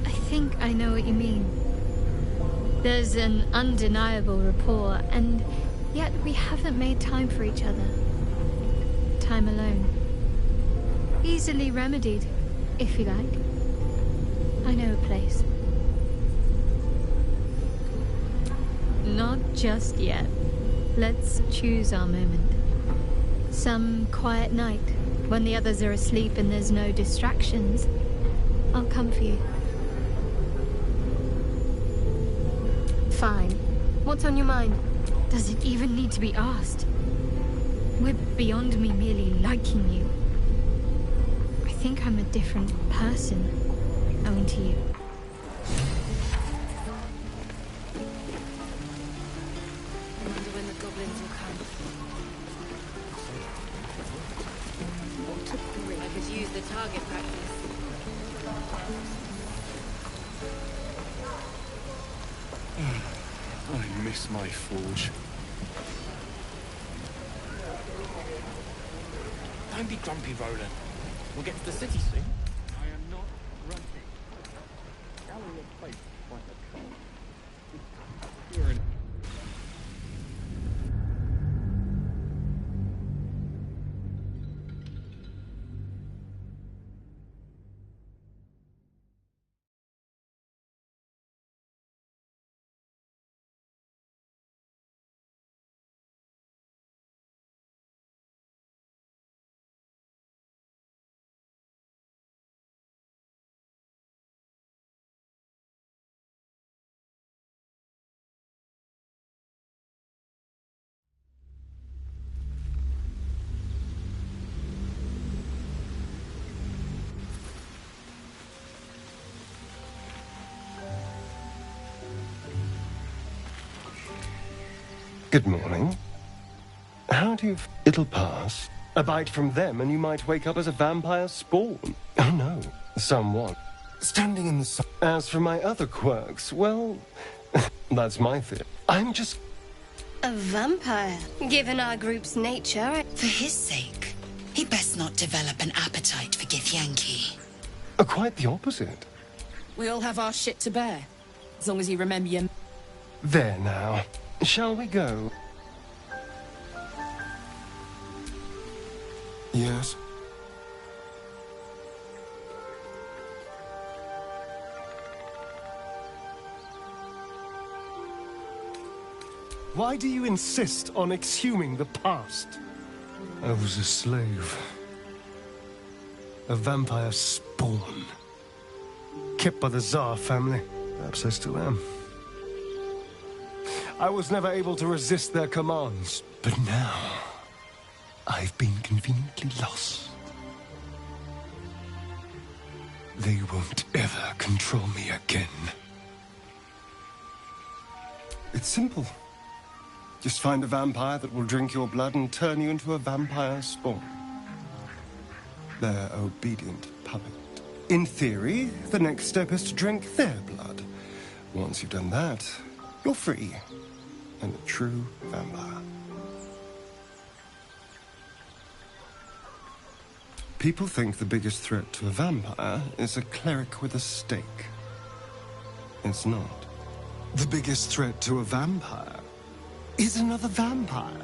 I think I know what you mean. There's an undeniable rapport, and yet we haven't made time for each other. Time alone. Easily remedied, if you like. I know a place. Not just yet. Let's choose our moment. Some quiet night, when the others are asleep and there's no distractions, I'll come for you. Fine. What's on your mind? Does it even need to be asked? We're beyond me merely liking you. I think I'm a different person, owing to you. I wonder when the goblins will come. I could use the target practice. I miss my forge. Don't be grumpy, Roland. We'll get to the city soon. I am not grumpy. Scouring your face like a troll. You're in... Good morning. How do you... It'll pass. A bite from them and you might wake up as a vampire spawn. Oh no, someone. Standing in the sun. As for my other quirks, well, that's my theory. I'm just... A vampire? Given our group's nature... For his sake, he best not develop an appetite for Githyanki. Quite the opposite. We all have our shit to bear. As long as you remember your... There now. Shall we go? Yes? Why do you insist on exhuming the past? I was a slave. A vampire spawn. Kept by the Tsar family. Perhaps I still am. I was never able to resist their commands. But now, I've been conveniently lost. They won't ever control me again. It's simple. Just find a vampire that will drink your blood and turn you into a vampire spawn. Their obedient puppet. In theory, the next step is to drink their blood. Once you've done that, you're free. And a true vampire. People think the biggest threat to a vampire is a cleric with a stake. It's not. The biggest threat to a vampire is another vampire.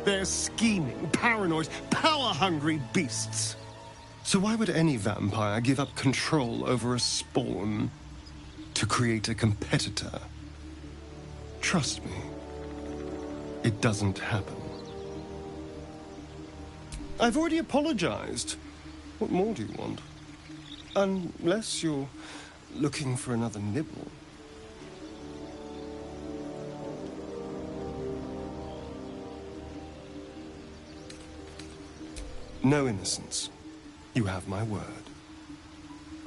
They're scheming, paranoid, power-hungry beasts. So why would any vampire give up control over a spawn to create a competitor? Trust me, it doesn't happen. I've already apologized. What more do you want? Unless you're looking for another nibble. No innocence. You have my word.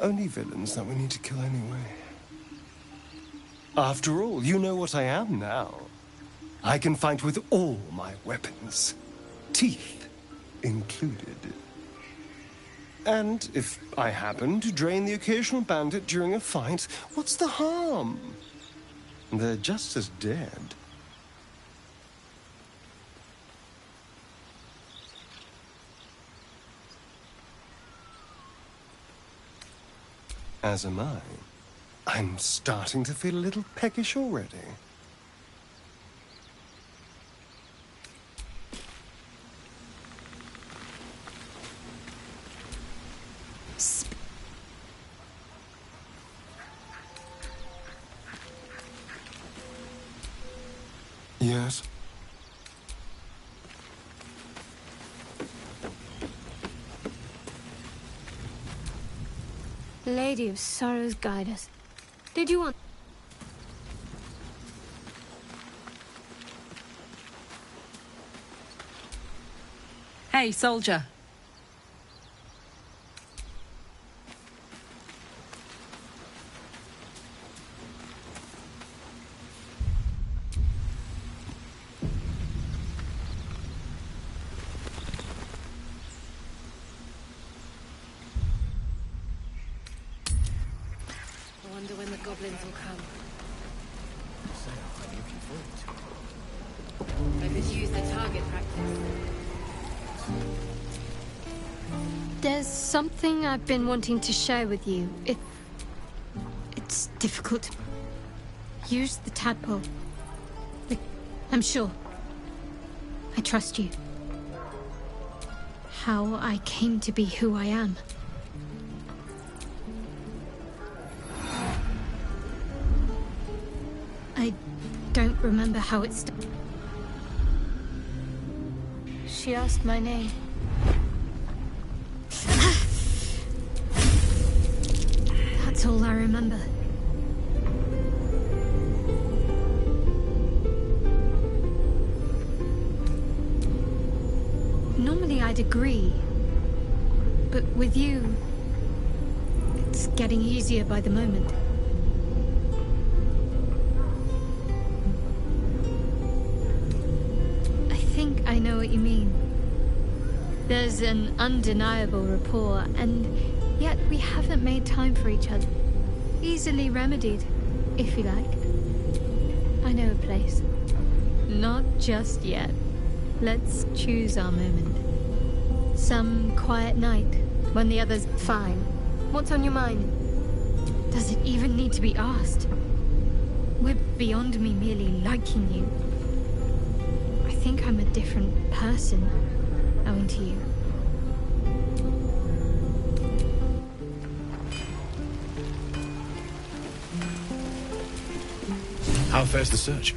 Only villains that we need to kill anyway. After all, you know what I am now. I can fight with all my weapons. Teeth included. And if I happen to drain the occasional bandit during a fight, what's the harm? They're just as dead. As am I. I'm starting to feel a little peckish already. Yes? Lady of Sorrows, guide us. Did you want... Hey, soldier. I wonder when the goblins will come. I could use the target practice. There's something I've been wanting to share with you. It's difficult. Use the tadpole. I'm sure. I trust you. How I came to be who I am. I don't remember how it started. She asked my name. That's all I remember. Normally I'd agree, but with you, it's getting easier by the moment. I think I know what you mean. There's an undeniable rapport, and yet we haven't made time for each other. Easily remedied, if you like. I know a place. Not just yet. Let's choose our moment. Some quiet night, when the others... Fine. What's on your mind? Does it even need to be asked? We're beyond me merely liking you. I think I'm a different person, owing to you. How fares the search?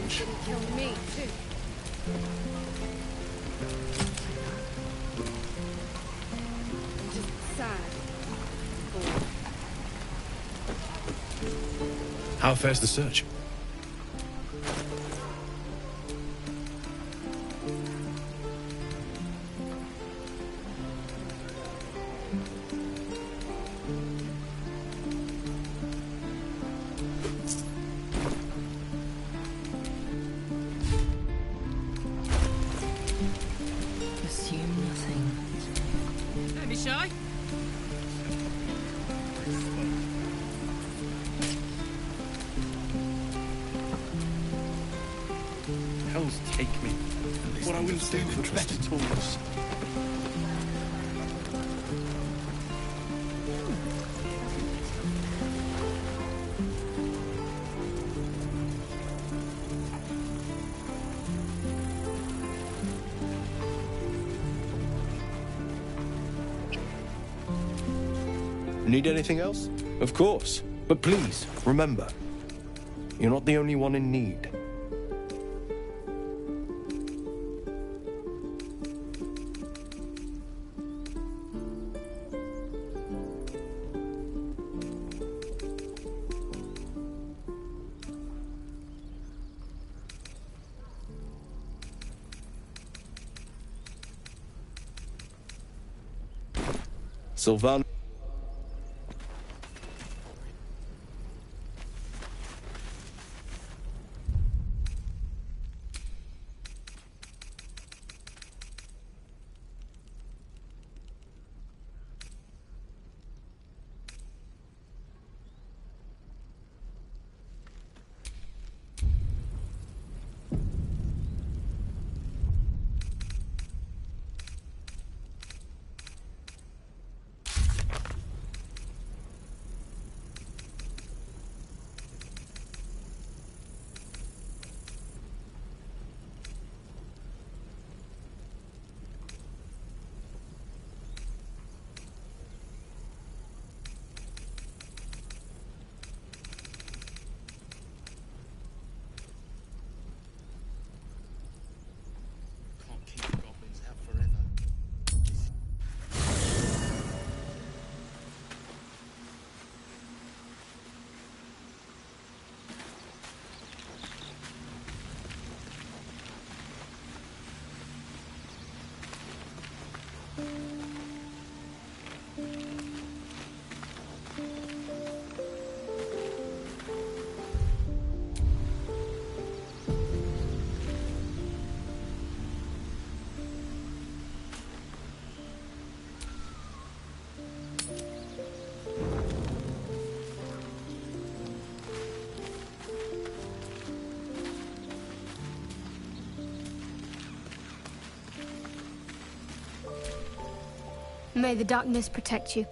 Didn't kill me, too. I'm just sad. Bored. How fares the search? Assume nothing. Don't be shy. Hell's take me. What I will do for better tools. Need anything else? Of course. But please, remember, you're not the only one in need. Sylvan. Can't keep the goblins out forever. May the darkness protect you.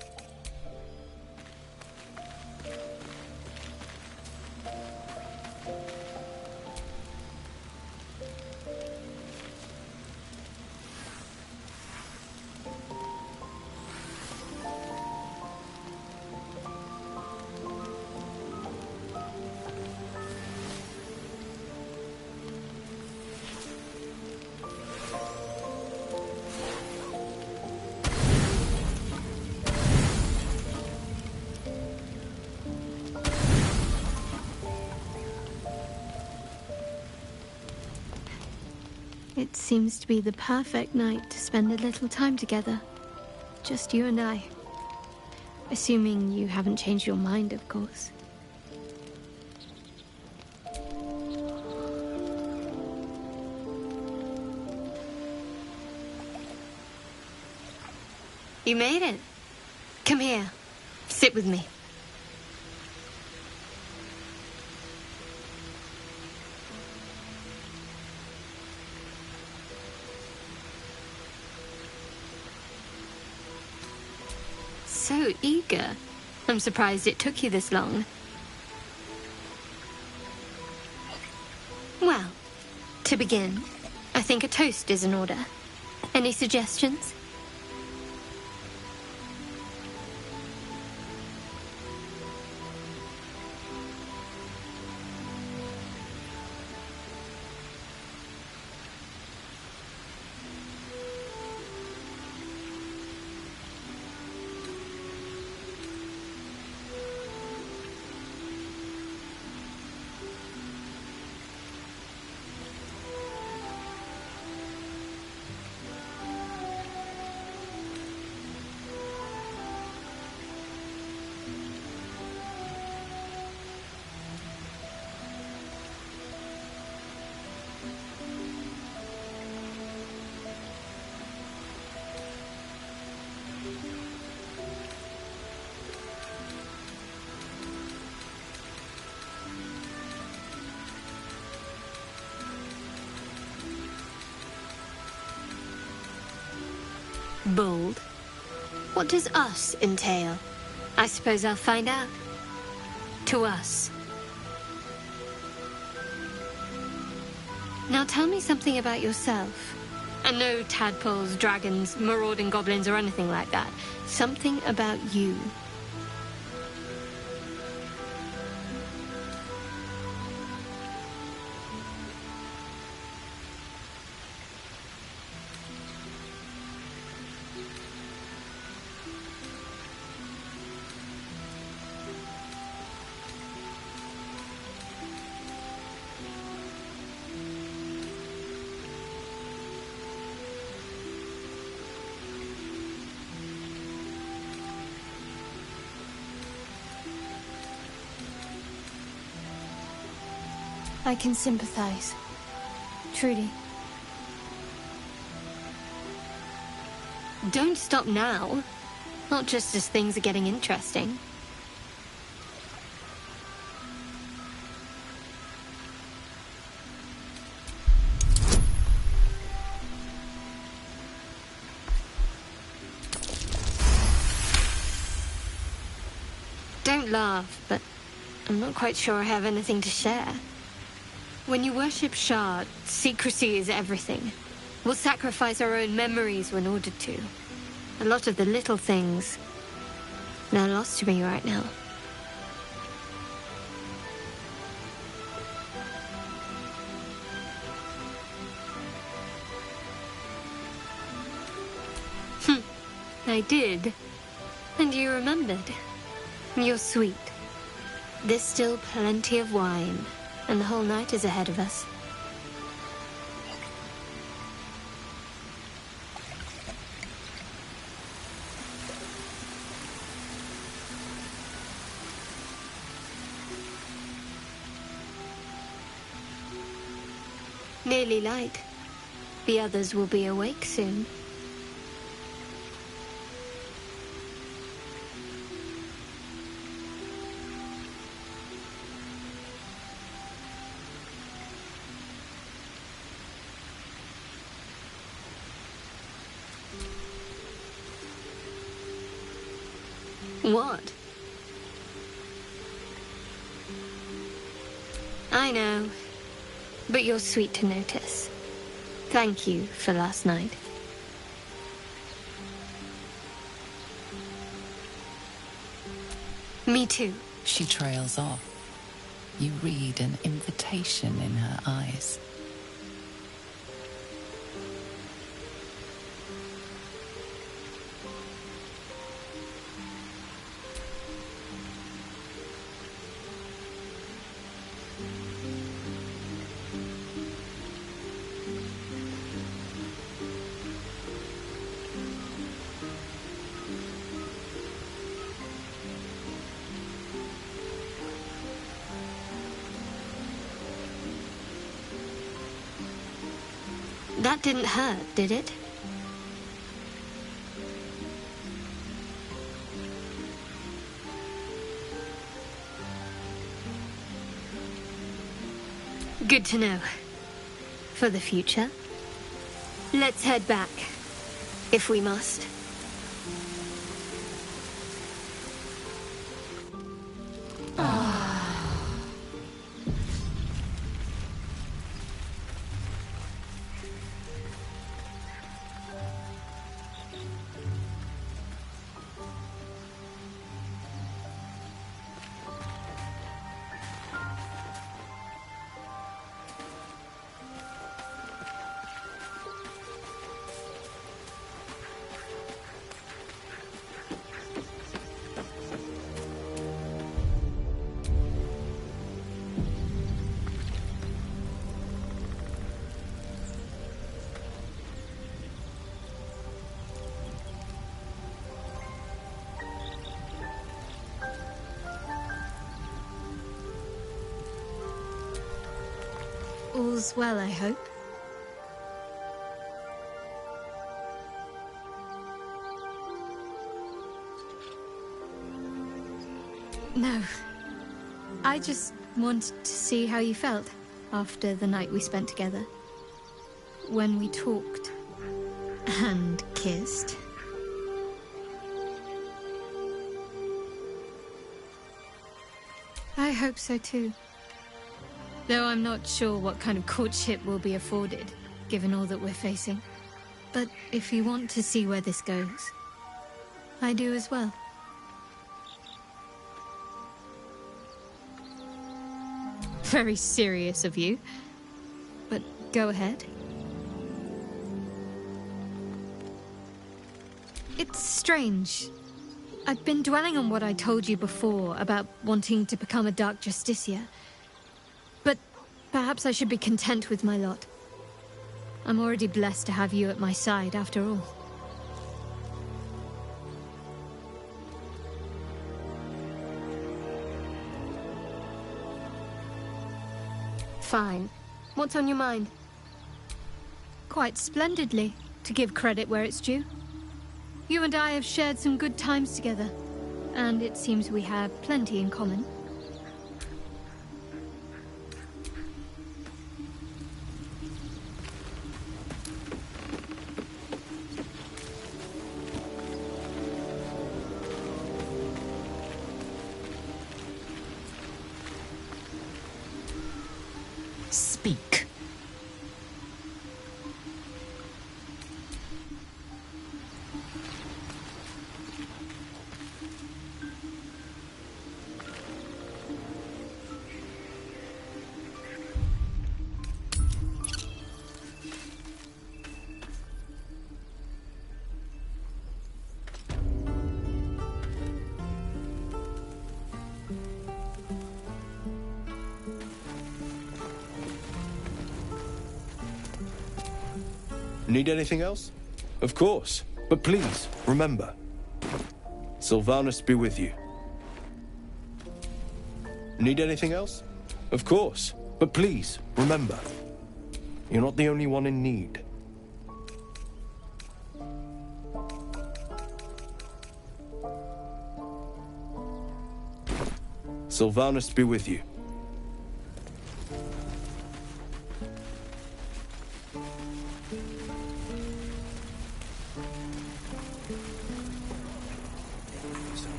It seems to be the perfect night to spend a little time together. Just you and I. Assuming you haven't changed your mind, of course. You made it. Come here. Sit with me. So eager. I'm surprised it took you this long. Well, to begin, I think a toast is in order. Any suggestions? Bold? What does us entail? I suppose I'll find out. To us. Now tell me something about yourself. And no tadpoles, dragons, marauding goblins, or anything like that. Something about you. I can sympathize. Truly. Don't stop now. Not just as things are getting interesting. Don't laugh, but I'm not quite sure I have anything to share. When you worship Shah, secrecy is everything. We'll sacrifice our own memories when ordered to. A lot of the little things, they're lost to me right now. I did. And you remembered. You're sweet. There's still plenty of wine. And the whole night is ahead of us. Nearly light. The others will be awake soon. What? I know, but you're sweet to notice. Thank you for last night. Me too. She trails off. You read an invitation in her eyes. That didn't hurt, did it? Good to know. For the future. Let's head back, if we must. All's well, I hope. No. I just wanted to see how you felt after the night we spent together. When we talked and kissed. I hope so too. Though I'm not sure what kind of courtship we'll be afforded, given all that we're facing. But if you want to see where this goes, I do as well. Very serious of you, but go ahead. It's strange. I've been dwelling on what I told you before about wanting to become a Dark Justiciar. But perhaps I should be content with my lot. I'm already blessed to have you at my side, after all. Fine. What's on your mind? Quite splendidly, to give credit where it's due. You and I have shared some good times together, and it seems we have plenty in common. Speak. Need anything else? Of course. But please, remember. Sylvanas be with you. Need anything else? Of course. But please, remember. You're not the only one in need. Sylvanas be with you.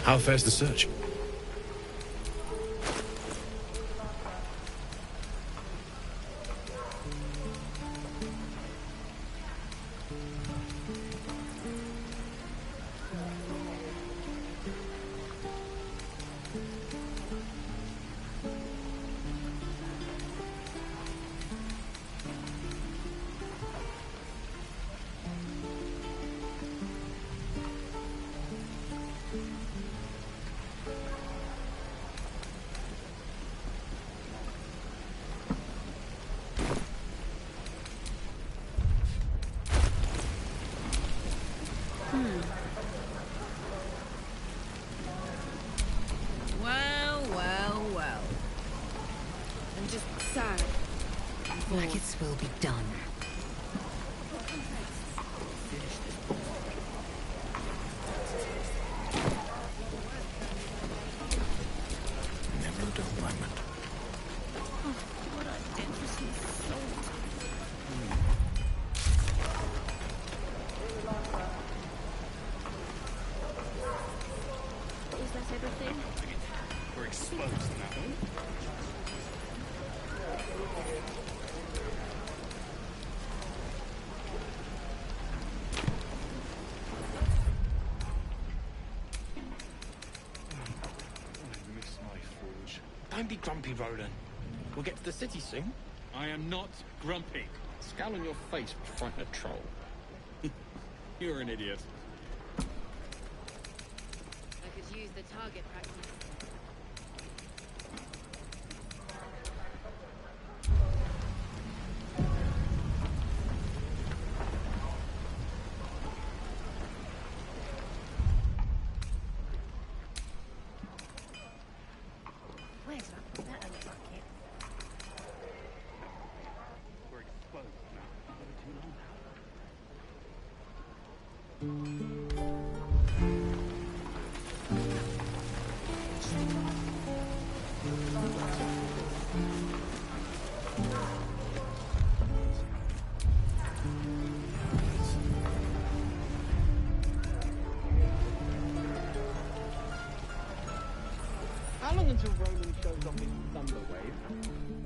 How fares the search? Well. I'm just sad. Maggots will be done. Never a dull moment. Is that everything? We're exposed now. I miss my forge. Don't be grumpy, Roland. We'll get to the city soon. I am not grumpy. A scowl on your face would frighten a troll. You're an idiot. I could use the target practice. Where's that? That looks like it. We're exposed now. Too long now. long until Roland shows up in Thunderwave?